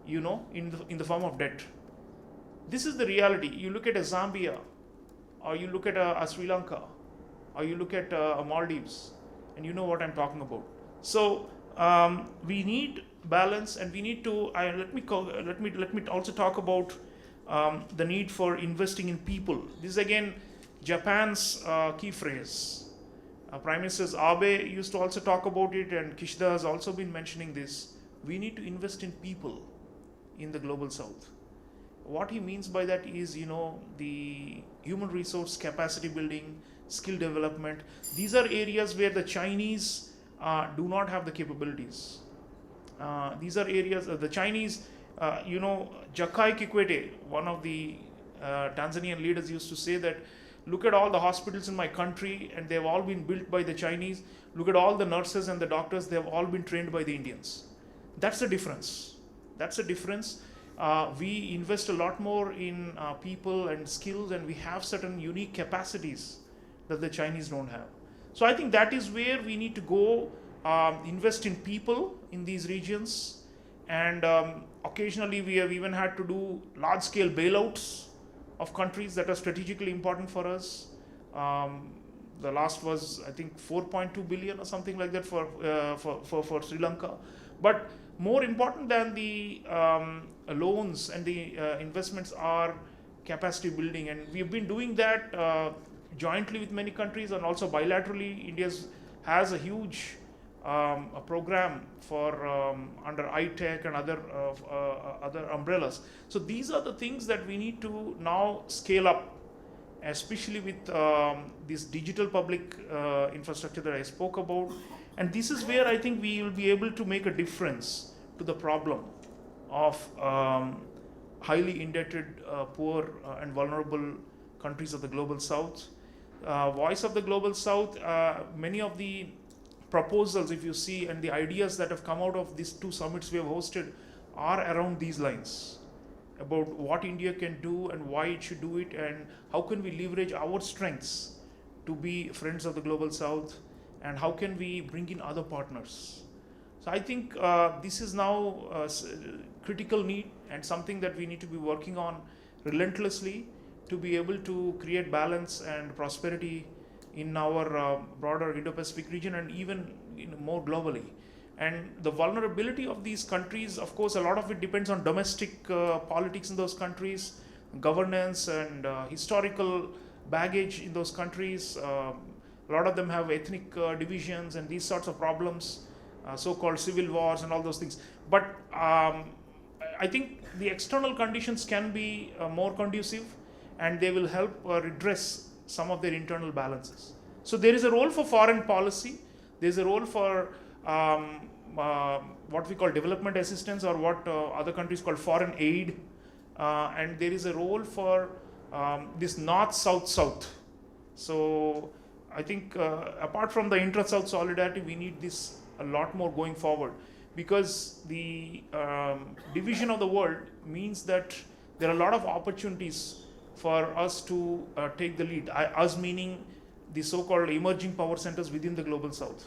in the form of debt. This is the reality. You look at a Zambia, or you look at a Sri Lanka, or you look at Maldives, and you know what I'm talking about. So we need balance, and we need to. Let me also talk about the need for investing in people. This is again Japan's key phrase. Prime Minister Abe used to also talk about it, and Kishida has also been mentioning this. We need to invest in people in the global south. What he means by that is, the human resource capacity building, skill development. These are areas where the Chinese do not have the capabilities. These are areas the Chinese, Jakai Kikwete, one of the Tanzanian leaders, used to say that, look at all the hospitals in my country and they've all been built by the Chinese. Look at all the nurses and the doctors, they've all been trained by the Indians. That's the difference. That's the difference. We invest a lot more in people and skills, and we have certain unique capacities that the Chinese don't have. So I think that is where we need to go, invest in people in these regions. And occasionally we have even had to do large-scale bailouts of countries that are strategically important for us. The last was, I think, 4.2 billion or something like that for Sri Lanka. But more important than the loans and the investments are capacity building, and we've been doing that jointly with many countries and also bilaterally. India has a huge a program for under iTech and other umbrellas. So these are the things that we need to now scale up, especially with this digital public infrastructure that I spoke about. And this is where I think we will be able to make a difference to the problem of highly indebted, poor and vulnerable countries of the Global South. Voice of the Global South, many of the proposals, if you see, and the ideas that have come out of these two summits we have hosted are around these lines, about what India can do and why it should do it, and how can we leverage our strengths to be friends of the Global South, and how can we bring in other partners. So I think this is now a critical need and something that we need to be working on relentlessly to be able to create balance and prosperity in our broader Indo-Pacific region and even more globally. And the vulnerability of these countries, of course, a lot of it depends on domestic politics in those countries, governance and historical baggage in those countries. A lot of them have ethnic divisions and these sorts of problems, so-called civil wars and all those things. But I think the external conditions can be more conducive, and they will help redress some of their internal balances. So there is a role for foreign policy. There is a role for what we call development assistance, or what other countries call foreign aid. And there is a role for this North-South-South. So I think apart from the intra-South solidarity, we need this a lot more going forward, because the division of the world means that there are a lot of opportunities for us to take the lead. Us meaning the so-called emerging power centers within the Global South,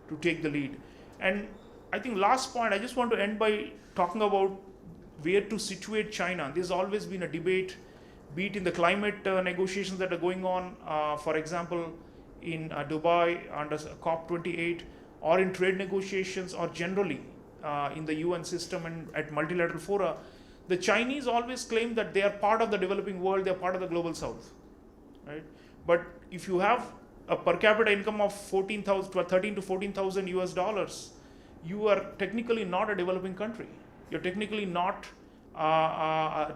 to take the lead. And I think last point, I just want to end by talking about where to situate China. There's always been a debate, be it in the climate negotiations that are going on, for example, in Dubai under COP28, or in trade negotiations, or generally in the UN system and at multilateral fora. The Chinese always claim that they are part of the developing world, they are part of the Global South, right? But if you have a per capita income of 13 to 14,000 US dollars, you are technically not a developing country. You're technically not,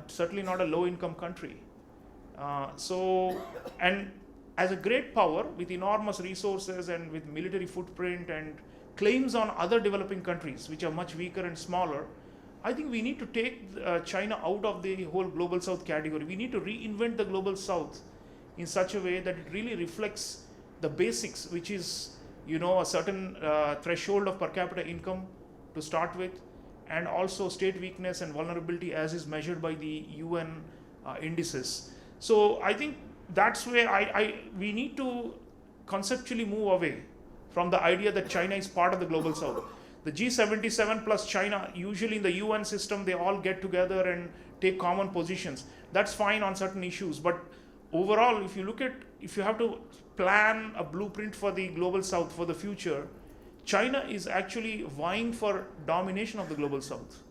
certainly not a low income country. And as a great power with enormous resources and with military footprint and claims on other developing countries, which are much weaker and smaller, I think we need to take China out of the whole Global South category. We need to reinvent the Global South in such a way that it really reflects the basics, which is, a certain threshold of per capita income to start with, and also state weakness and vulnerability as is measured by the UN indices. So I think that's where we need to conceptually move away from the idea that China is part of the Global South. The G77 plus China, usually in the UN system, they all get together and take common positions. That's fine on certain issues, but overall, if you have to plan a blueprint for the Global South for the future, China is actually vying for domination of the Global South.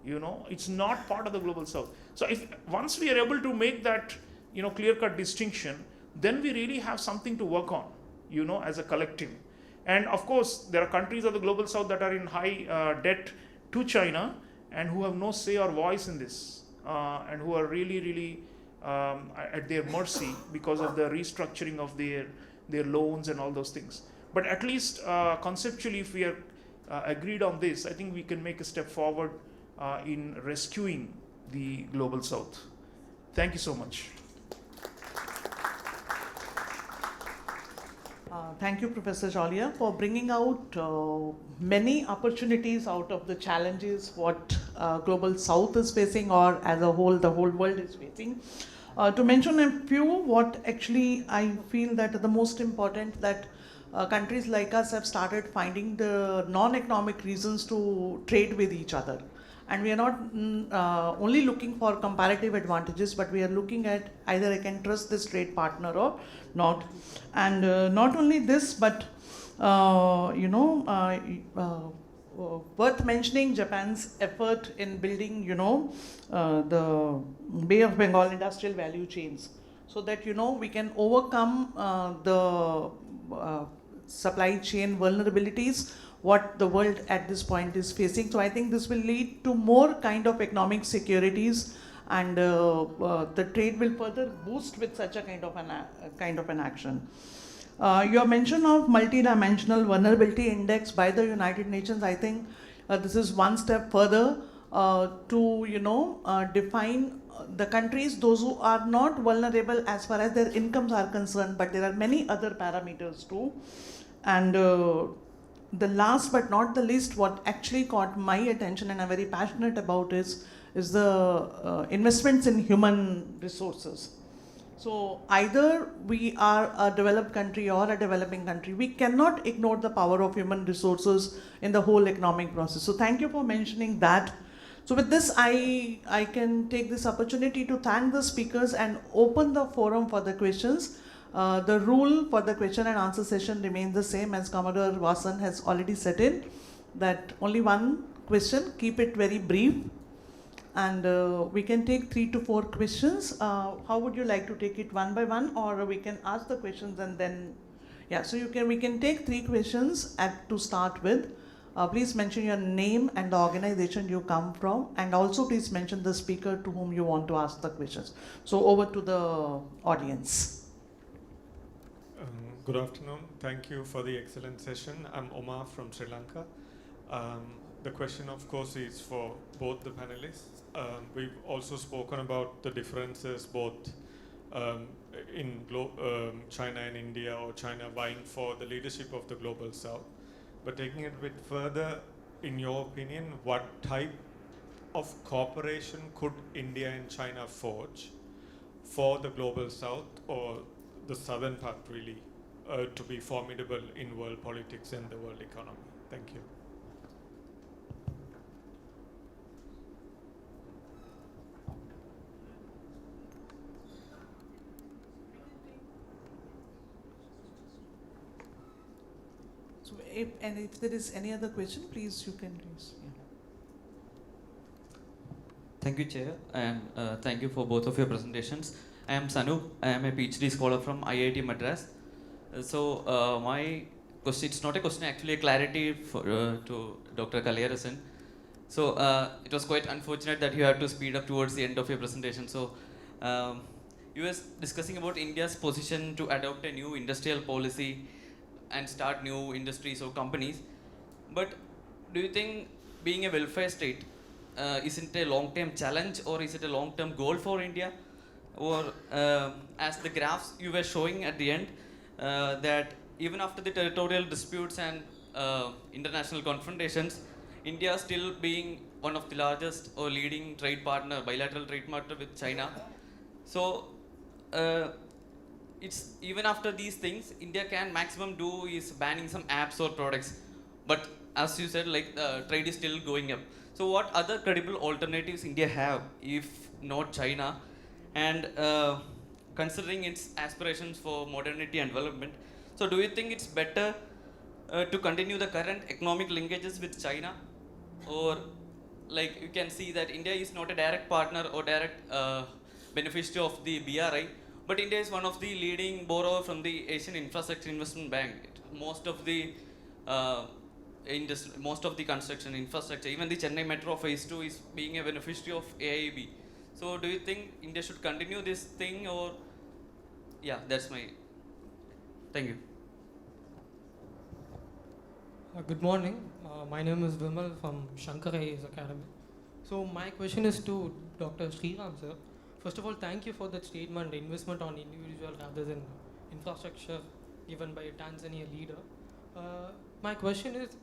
It's not part of the Global South. So once we are able to make that, clear-cut distinction, then we really have something to work on, as a collective. And of course, there are countries of the Global South that are in high debt to China and who have no say or voice in this, and who are really, really at their mercy because of the restructuring of their loans and all those things. But at least conceptually, if we are agreed on this, I think we can make a step forward in rescuing the Global South. Thank you so much. Thank you, Professor Jolia, for bringing out many opportunities out of the challenges what Global South is facing, or as a whole, the whole world is facing. To mention a few, what actually I feel that the most important, that countries like us have started finding the non-economic reasons to trade with each other. And we are not only looking for comparative advantages, but we are looking at either I can trust this trade partner or not. And not only this, but worth mentioning Japan's effort in building, the Bay of Bengal industrial value chains, so that, we can overcome the supply chain vulnerabilities what the world at this point is facing. So I think this will lead to more kind of economic securities, and the trade will further boost with such a kind of an action. Your mention of multidimensional vulnerability index by the United Nations, I think this is one step further to define the countries, those who are not vulnerable as far as their incomes are concerned, but there are many other parameters too. And the last but not the least, what actually caught my attention and I'm very passionate about is the investments in human resources. So either we are a developed country or a developing country, we cannot ignore the power of human resources in the whole economic process. So thank you for mentioning that. So with this, I can take this opportunity to thank the speakers and open the forum for the questions. The rule for the question and answer session remains the same as Commodore Vasan has already set in, that only one question, keep it very brief. And we can take 3 to 4 questions. How would you like to take it, one by one, or we can ask the questions and then, yeah, so we can take 3 questions to start with. Please mention your name and the organization you come from, and also please mention the speaker to whom you want to ask the questions. So over to the audience. Good afternoon. Thank you for the excellent session. I'm Omar from Sri Lanka. The question, of course, is for both the panelists. We've also spoken about the differences both in China and India, or China vying for the leadership of the Global South. But taking it a bit further, in your opinion, what type of cooperation could India and China forge for the Global South, or the southern part really, to be formidable in world politics and the world economy? Thank you. So if there is any other question, please you can raise. Yeah. Thank you, Chair, and thank you for both of your presentations. I am Sanu. I am a PhD scholar from IIT Madras. My question, it's not a question, actually a clarity for, to Dr. Kaliyarasan. So it was quite unfortunate that you had to speed up towards the end of your presentation. So you were discussing about India's position to adopt a new industrial policy and start new industries or companies. But do you think being a welfare state isn't a long-term challenge, or is it a long-term goal for India? Or as the graphs you were showing at the end, that even after the territorial disputes and international confrontations, India still being one of the largest or leading trade partner, bilateral trade partner with China. So it's even after these things, India can maximum do is banning some apps or products. But as you said, like trade is still going up. So what other credible alternatives India have if not China? And considering its aspirations for modernity and development, so do you think it's better to continue the current economic linkages with China? Or like you can see that India is not a direct partner or direct beneficiary of the BRI, but India is one of the leading borrower from the Asian Infrastructure Investment Bank. Most of the construction infrastructure, even the Chennai Metro Phase 2 is being a beneficiary of AIB. So do you think India should continue this thing, or yeah, that's my, thank you. Good morning. My name is Vimal from Shankar IAS Academy. So my question is to Dr. Sriram sir. First of all, thank you for that statement, investment on individual rather than infrastructure given by a Tanzania leader. My question is,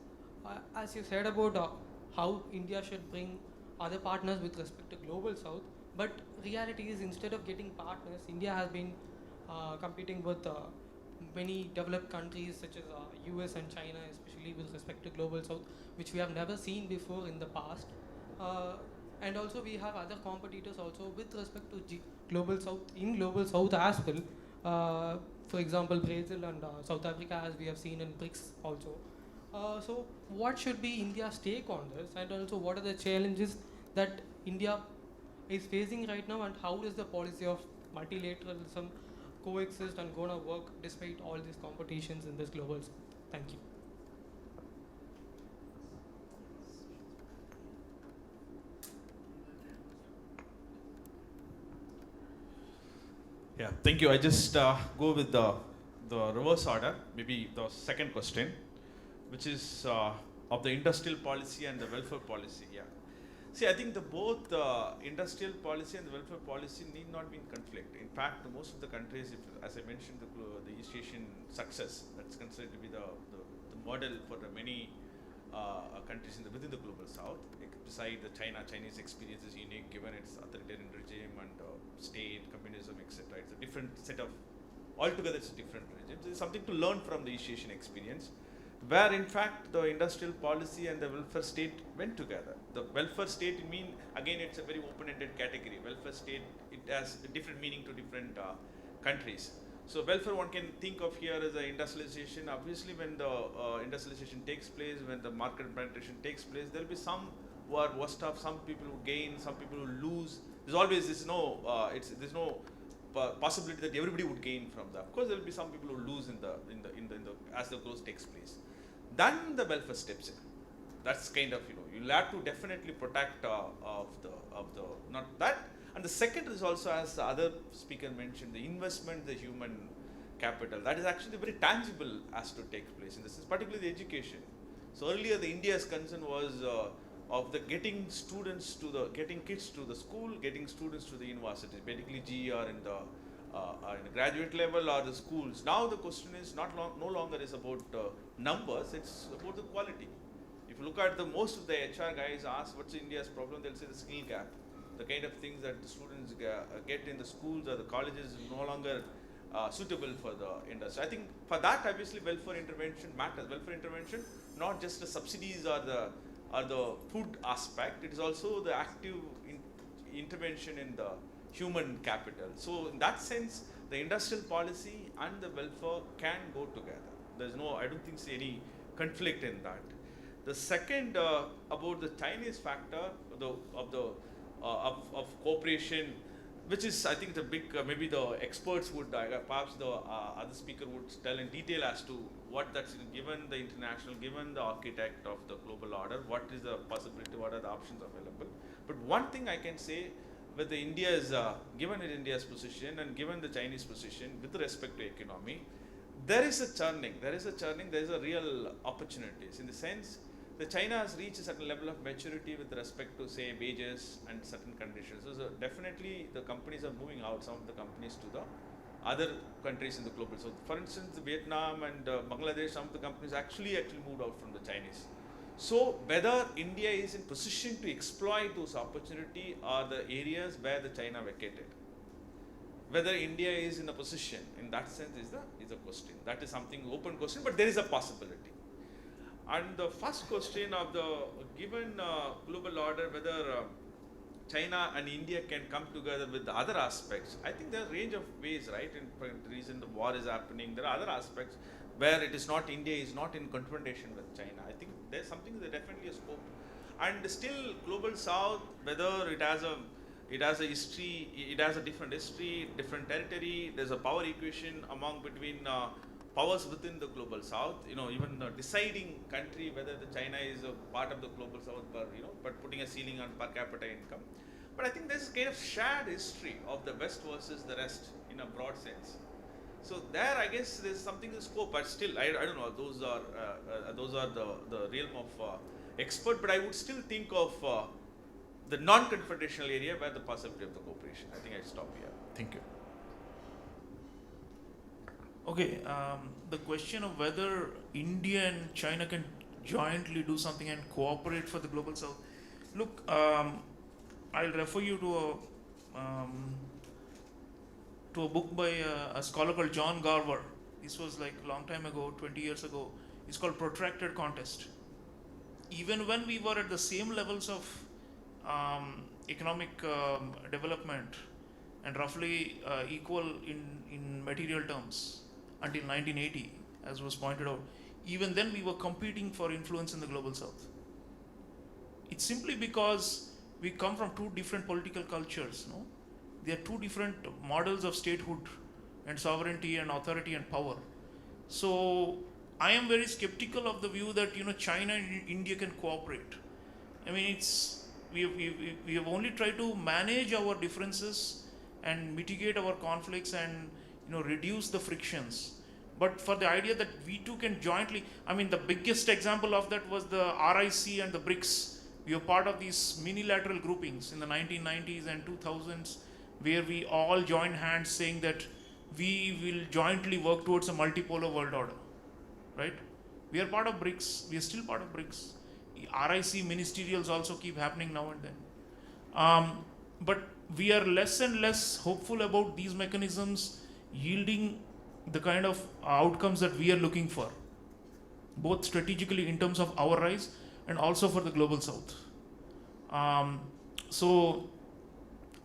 as you said about how India should bring other partners with respect to Global South, but reality is instead of getting partners, India has been competing with many developed countries such as US and China, especially with respect to Global South, which we have never seen before in the past. And also we have other competitors also with respect to Global South, in Global South as well. For example, Brazil and South Africa, as we have seen in BRICS also. So what should be India's take on this, and also what are the challenges that India is facing right now, and how does the policy of multilateralism coexist and gonna work despite all these competitions in this Global South? Thank you. Yeah, thank you. I just go with the reverse order, maybe the second question, which is of the industrial policy and the welfare policy. Yeah. See, I think the both industrial policy and the welfare policy need not be in conflict. In fact, most of the countries, if, as I mentioned, the East Asian success, that's considered to be the model for the many countries within the global south. Beside the Chinese experience is unique given its authoritarian regime and state, communism, etc. It's a different set of, altogether it's a different regime. So it's something to learn from the East Asian experience, where in fact the industrial policy and the welfare state went together. The welfare state, again, it's a very open-ended category. Welfare state, it has a different meaning to different countries. So welfare, one can think of here as a industrialization. Obviously, when the industrialization takes place, when the market penetration takes place, there will be some who are worst off, some people who gain, some people who lose. There's no possibility that everybody would gain from that. Of course, there will be some people who lose as the growth takes place. Then the welfare steps in. That's kind of, you'll have to definitely protect not that. And the second is also, as the other speaker mentioned, the investment, the human capital. That is actually very tangible as to take place in this, particularly the education. So earlier, the India's concern was of the getting kids to the school, getting students to the university, basically GER in the graduate level or the schools. Now the question is no longer is about numbers, it's about the quality. If you look at most of the HR guys ask what's India's problem, they'll say the skill gap. The kind of things that the students get in the schools or the colleges is no longer suitable for the industry. I think for that, obviously, welfare intervention matters. Welfare intervention, not just the subsidies or the food aspect, it is also the active intervention in the human capital. So in that sense, the industrial policy and the welfare can go together. I don't think there's any conflict in that. The second about the Chinese factor of cooperation, which is, I think, the big, maybe the experts would, perhaps the other speaker would tell in detail as to what that's given the international, given the architect of the global order, what is the possibility, what are the options available. But one thing I can say, with given India's position and given the Chinese position with respect to economy, there is a churning, there is a real opportunities in the sense that China has reached a certain level of maturity with respect to, say, wages and certain conditions. So definitely the companies are moving out, some of the companies, to the other countries in the global south. For instance, Vietnam and Bangladesh, some of the companies actually moved out from the Chinese. So whether India is in position to exploit those opportunities are the areas where the China vacated. Whether India is in a position, in that sense, is a question. That is something open question, but there is a possibility. And the first question of the given global order, whether China and India can come together with the other aspects, I think there are a range of ways, right? In the reason the war is happening, there are other aspects where India is not in confrontation with China. I think there's definitely a scope. And still, global south, whether it has a history, it has a different history, different territory, there's a power equation between powers within the global south, even the deciding country whether the China is a part of the global south, but putting a ceiling on per capita income. But I think there's a kind of shared history of the West versus the rest in a broad sense. So there, I guess there's something to scope, but still, I don't know. Those are the realm of expert. But I would still think of the non-confrontational area where the possibility of the cooperation. I think I stop here. Thank you. Okay, the question of whether India and China can jointly do something and cooperate for the global south. Look, I'll refer you to a book by a scholar called John Garver. This was like a long time ago, 20 years ago. It's called Protracted Contest. Even when we were at the same levels of economic development and roughly equal in material terms until 1980, as was pointed out, even then we were competing for influence in the global south. It's simply because we come from two different political cultures, no? They are two different models of statehood and sovereignty and authority and power. So I am very skeptical of the view that China and India can cooperate. I mean, we have only tried to manage our differences and mitigate our conflicts and reduce the frictions. But for the idea that we two can jointly, I mean, the biggest example of that was the RIC and the BRICS, We were part of these minilateral groupings in the 1990s and 2000s, where we all joined hands saying that we will jointly work towards a multipolar world order, right? We are part of BRICS. We are still part of BRICS. RIC ministerials also keep happening now and then. But we are less and less hopeful about these mechanisms yielding the kind of outcomes that we are looking for, both strategically in terms of our rise and also for the global south. So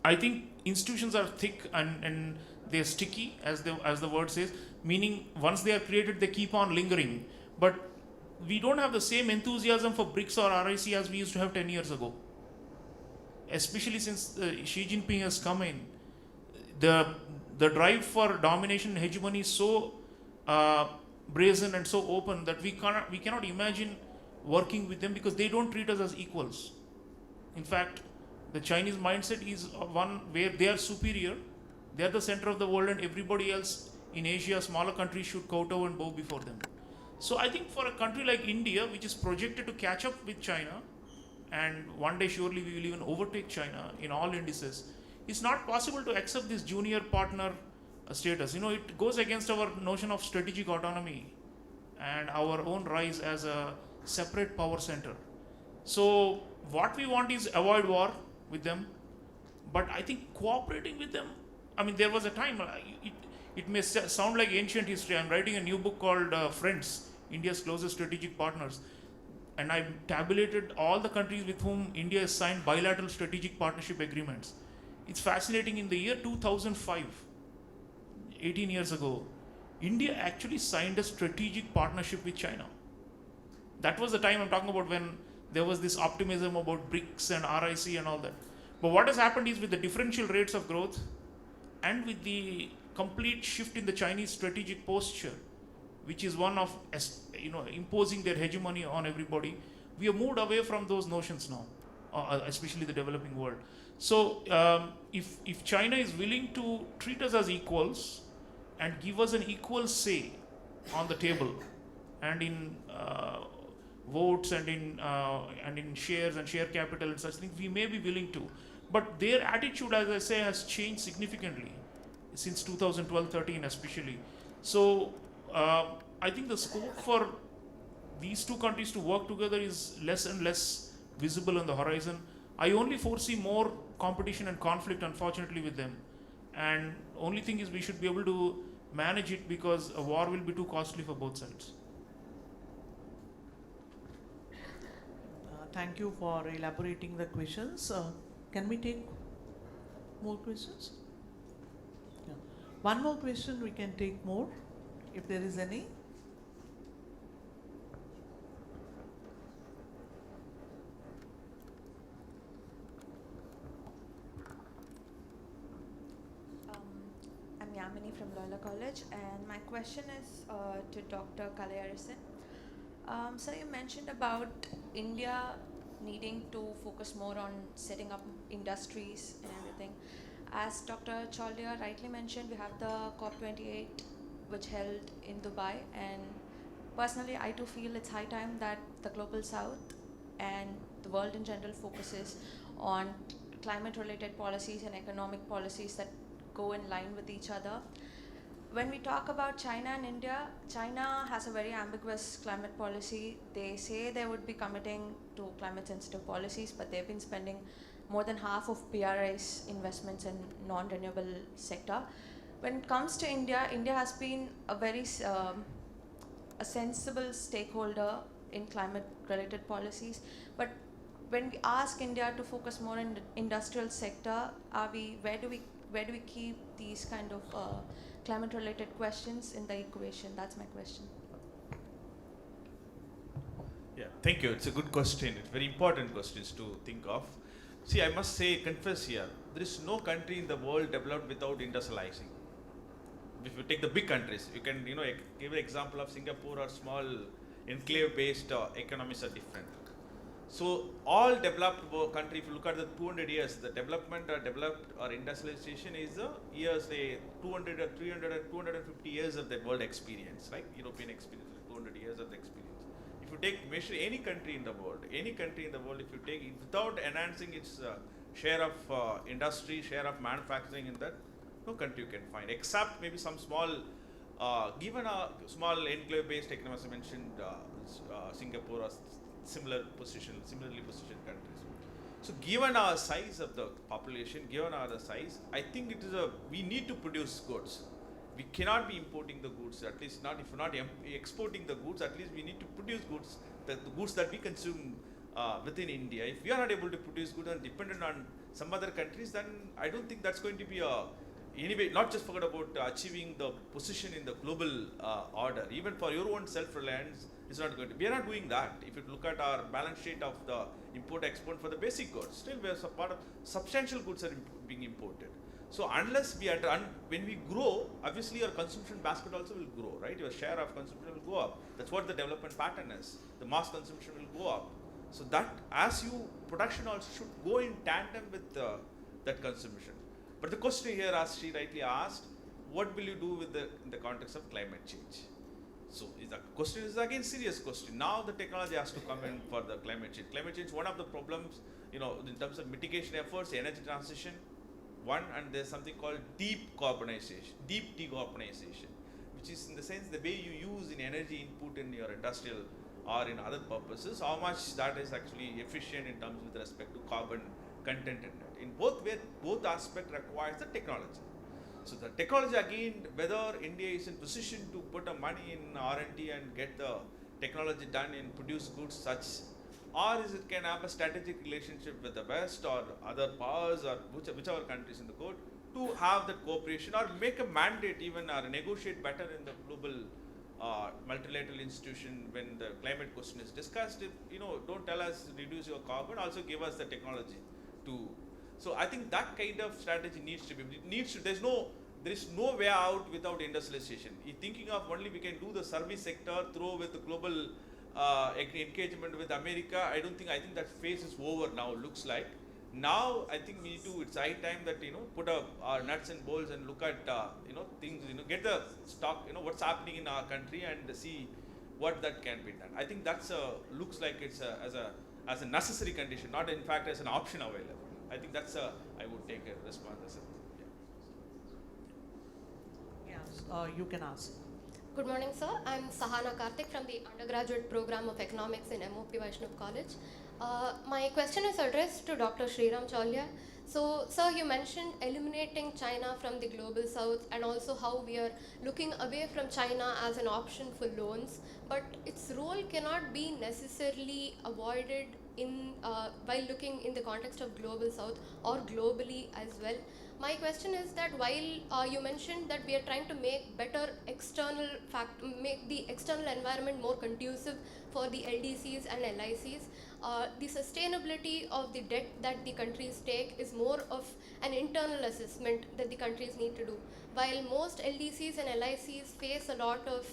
I think institutions are thick and they're sticky, as the word says, meaning once they are created, they keep on lingering. But we don't have the same enthusiasm for BRICS or RIC as we used to have 10 years ago. Especially since Xi Jinping has come in, the drive for domination and hegemony is so brazen and so open that we cannot imagine working with them, because they don't treat us as equals. In fact, the Chinese mindset is one where they are superior, they are the center of the world, and everybody else in Asia, smaller countries, should kowtow and bow before them. So I think for a country like India, which is projected to catch up with China, and one day surely we will even overtake China in all indices, it's not possible to accept this junior partner status. It goes against our notion of strategic autonomy and our own rise as a separate power center. So what we want is avoid war with them, but I think cooperating with them, there was a time, it may sound like ancient history. I'm writing a new book called Friends, India's Closest Strategic Partners. And I've tabulated all the countries with whom India has signed bilateral strategic partnership agreements. It's fascinating. In the year 2005, 18 years ago, India actually signed a strategic partnership with China. That was the time I'm talking about, when there was this optimism about BRICS and RIC and all that. But what has happened is, with the differential rates of growth and with the complete shift in the Chinese strategic posture, which is one of imposing their hegemony on everybody, we have moved away from those notions now, especially the developing world. So if China is willing to treat us as equals and give us an equal say on the table, and in votes and in shares and share capital and such things, we may be willing to. But their attitude, as I say, has changed significantly since 2012-13 especially. So I think the scope for these two countries to work together is less and less visible on the horizon. I only foresee more competition and conflict, unfortunately, with them. And only thing is, we should be able to manage it, because a war will be too costly for both sides. Thank you for elaborating the questions. Can we take more questions? Yeah. One more question, we can take more, if there is any. I'm Yamini from Loyola College, and my question is to Dr. Kalayarisan. So you mentioned about India needing to focus more on setting up industries and everything. As Dr. Cholya rightly mentioned, we have the COP28, which held in Dubai, and personally I too feel it's high time that the global south and the world in general focuses on climate related policies and economic policies that go in line with each other. When we talk about China and India, China has a very ambiguous climate policy. They say they would be committing to climate sensitive policies, but they've been spending more than half of PRI's investments in non-renewable sector. When it comes to India, India has been a very a sensible stakeholder in climate related policies. But when we ask India to focus more in the industrial sector, where do we keep these kind of climate related questions in the equation? That's my question. Yeah, thank you. It's a good question. It's very important questions to think of. See, I must confess here, there is no country in the world developed without industrializing. If you take the big countries, you can give an example of Singapore or small enclave-based economies are different. So all developed country, if you look at the 200 years, the development or industrialization is years, say 200 or 300 or 250 years of the world experience, right? European experience, 200 years of the experience. If you measure any country in the world, if you take it without enhancing its share of industry, share of manufacturing in that, no country you can find, except maybe some small, given a small enclave-based economy, as I mentioned, Singapore or similarly positioned countries. So given our size of the population, given our size, I think it is we need to produce goods. We cannot be importing the goods, at least not if we're not exporting the goods, at least we need to produce goods, the goods that we consume within India. If we are not able to produce goods and dependent on some other countries, then I don't think that's going to be anyway, not just forget about achieving the position in the global order. Even for your own self-reliance, it's not going to. We are not doing that. If you look at our balance sheet of the import-export for the basic goods, still we are part of substantial goods are being imported. So unless we when we grow, obviously your consumption basket also will grow, right? Your share of consumption will go up. That's what the development pattern is. The mass consumption will go up. So that production also should go in tandem with that consumption. But the question here, as she rightly asked, what will you do with in the context of climate change? So the question is again serious question. Now the technology has to come in for the climate change. Climate change, one of the problems, in terms of mitigation efforts, energy transition, and there's something called deep decarbonization, which is in the sense the way you use in energy input in your industrial or in other purposes, how much that is actually efficient in terms with respect to carbon content in it. In both aspects requires the technology. So the technology again, whether India is in position to put money in R&D and get the technology done and produce goods such, or is it can have a strategic relationship with the West or other powers or whichever countries in the world to have that cooperation or make a mandate even or negotiate better in the global multilateral institution when the climate question is discussed. If, don't tell us reduce your carbon, also give us the technology to. So I think that kind of strategy needs to be. There is no way out without industrialization. Thinking of only we can do the service sector through with the global engagement with America. I think that phase is over now. Looks like now I think it's high time that put up our nuts and bolts and look at things. Get the stock. What's happening in our country and see what that can be done. I think that's looks like it's as a necessary condition, not in fact as an option available. I think that's I would take a response as you can ask. Good morning, sir. I'm Sahana Karthik from the undergraduate program of economics in MOP Vaishnav College. My question is addressed to Dr. Sriram Cholya. So, sir, you mentioned eliminating China from the global south and also how we are looking away from China as an option for loans, but its role cannot be necessarily avoided while looking in the context of global south or globally as well. My question is that while you mentioned that we are trying to make make the external environment more conducive for the LDCs and LICs, the sustainability of the debt that the countries take is more of an internal assessment that the countries need to do. While most LDCs and LICs face a lot of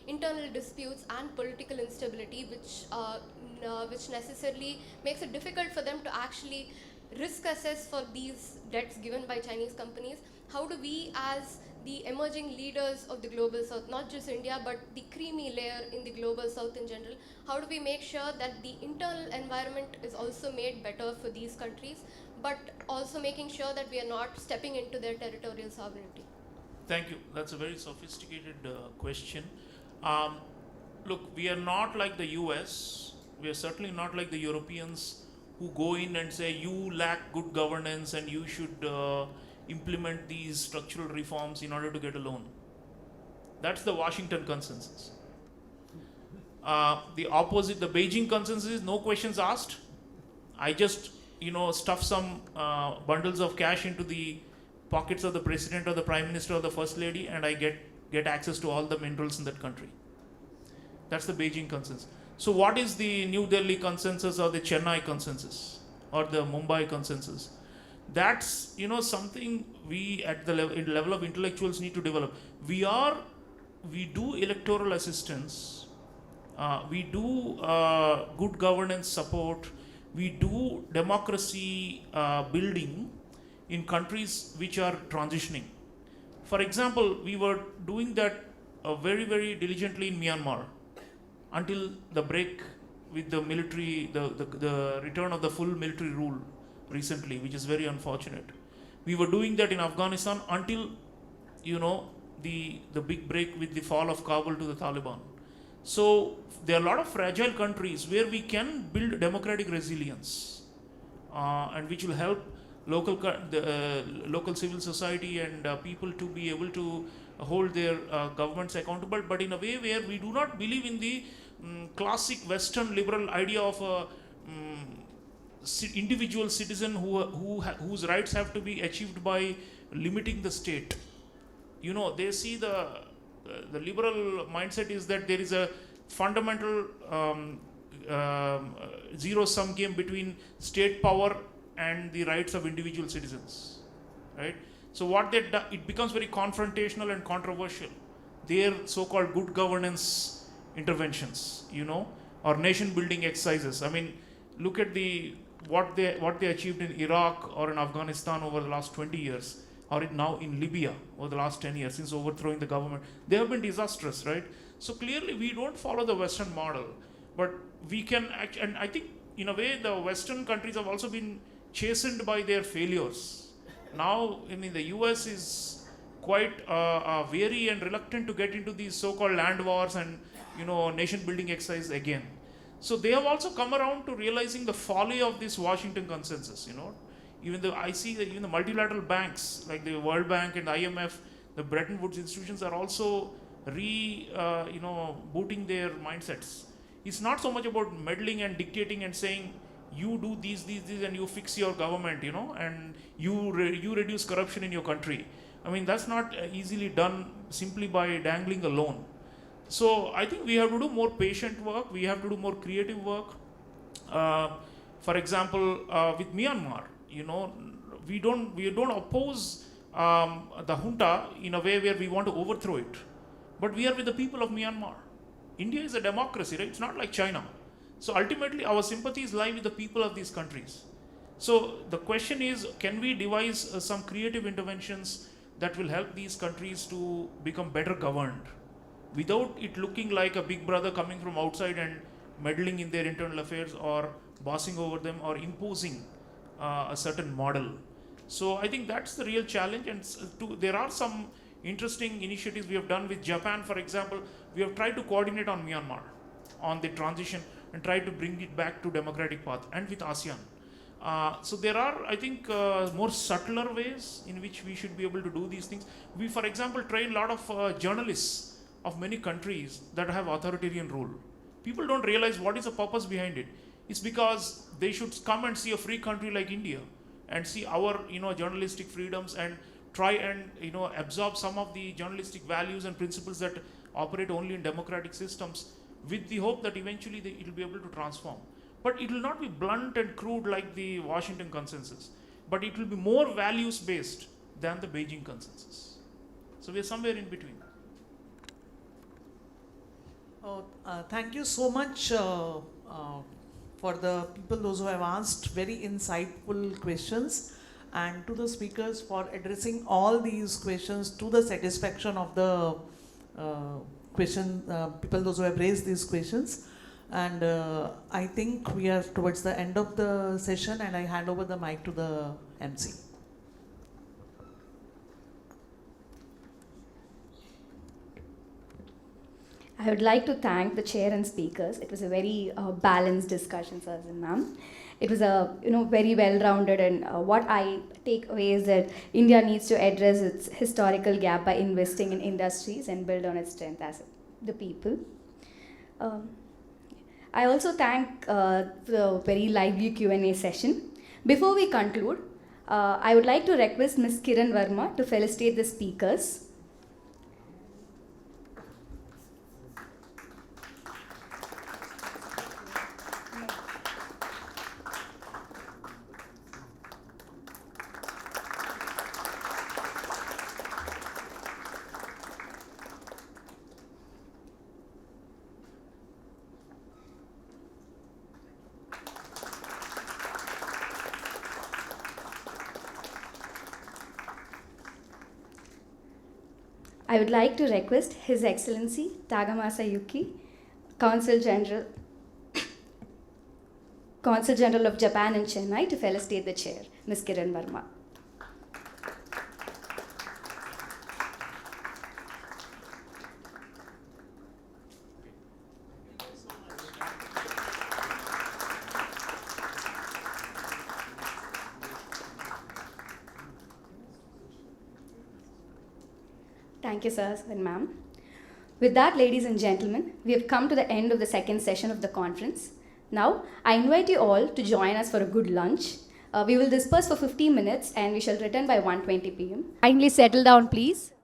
internal disputes and political instability, which necessarily makes it difficult for them to actually risk assess for these debts given by Chinese companies, how do we as the emerging leaders of the global south, not just India but the creamy layer in the global south in general, how do we make sure that the internal environment is also made better for these countries, but also making sure that we are not stepping into their territorial sovereignty? Thank you. That's a very sophisticated question. Look, we are not like the US. We are certainly not like the Europeans who go in and say you lack good governance and you should implement these structural reforms in order to get a loan. That's the Washington consensus. The opposite, the Beijing consensus is no questions asked. I just stuff some bundles of cash into the pockets of the president or the prime minister or the first lady and I get access to all the minerals in that country. That's the Beijing consensus. So what is the New Delhi consensus or the Chennai consensus or the Mumbai consensus? That's something we at the level of intellectuals need to develop. We do electoral assistance, we do good governance support, we do democracy building in countries which are transitioning. For example, we were doing that very, very diligently in Myanmar. until the break with the military, the return of the full military rule recently, which is very unfortunate. We were doing that in Afghanistan until, you know, the big break with the fall of Kabul to the Taliban. So there are a lot of fragile countries where we can build democratic resilience, and which will help local civil society and people to be able to hold their governments accountable, but in a way where we do not believe in the classic Western liberal idea of a individual citizen whose rights have to be achieved by limiting the state. You know, they see the liberal mindset is that there is a fundamental zero-sum game between state power and the rights of individual citizens, right? So what they do, it becomes very confrontational and controversial. Their so-called good governance interventions, you know, or nation-building exercises. I mean, look at what they achieved in Iraq or in Afghanistan over the last 20 years, or now in Libya over the last 10 years since overthrowing the government. They have been disastrous, right? So clearly we don't follow the Western model, but we can act, and I think in a way the Western countries have also been chastened by their failures. Now, I mean, the US is quite wary and reluctant to get into these so-called land wars and, you know, nation-building exercise again. So they have also come around to realizing the folly of this Washington consensus, you know. I see that even the multilateral banks like the World Bank and the IMF, the Bretton Woods institutions are also booting their mindsets. It's not so much about meddling and dictating and saying you do these, and you fix your government, you know, and you reduce corruption in your country. I mean, that's not easily done simply by dangling a loan. So I think we have to do more patient work. We have to do more creative work. For example, with Myanmar, you know, we don't oppose the junta in a way where we want to overthrow it, but we are with the people of Myanmar. India is a democracy, right? It's not like China. So ultimately, our sympathies lie with the people of these countries. So the question is, can we devise some creative interventions that will help these countries to become better governed, without it looking like a big brother coming from outside and meddling in their internal affairs or bossing over them or imposing a certain model. So I think that's the real challenge, and there are some interesting initiatives we have done with Japan, for example. We have tried to coordinate on Myanmar, on the transition, and try to bring it back to democratic path, and with ASEAN. So there are, I think, more subtler ways in which we should be able to do these things. We, for example, train a lot of journalists of many countries that have authoritarian rule. People don't realize what is the purpose behind it. It's because they should come and see a free country like India and see our, you know, journalistic freedoms and try and, you know, absorb some of the journalistic values and principles that operate only in democratic systems, with the hope that eventually it will be able to transform. But it will not be blunt and crude like the Washington consensus, but it will be more values based than the Beijing consensus. So we are somewhere in between. Thank you so much for the people, those who have asked very insightful questions, and to the speakers for addressing all these questions to the satisfaction of the people, those who have raised these questions. And I think we are towards the end of the session, and I hand over the mic to the MC. I would like to thank the chair and speakers. It was a very balanced discussion, sir and ma'am. It was a very well-rounded, and what I take away is that India needs to address its historical gap by investing in industries and build on its strength as the people. I also thank the very lively Q&A session. Before we conclude, I would like to request Ms. Kiran Verma to felicitate the speakers. I would like to request His Excellency Tagamasa Yuki Consul General Consul General of Japan in Chennai, to felicitate the chair, Ms. Kiran Verma. Thank you, sir and ma'am. With that, ladies and gentlemen, we have come to the end of the second session of the conference. Now, I invite you all to join us for a good lunch. We will disperse for 15 minutes and we shall return by 1:20 p.m. Kindly settle down, please.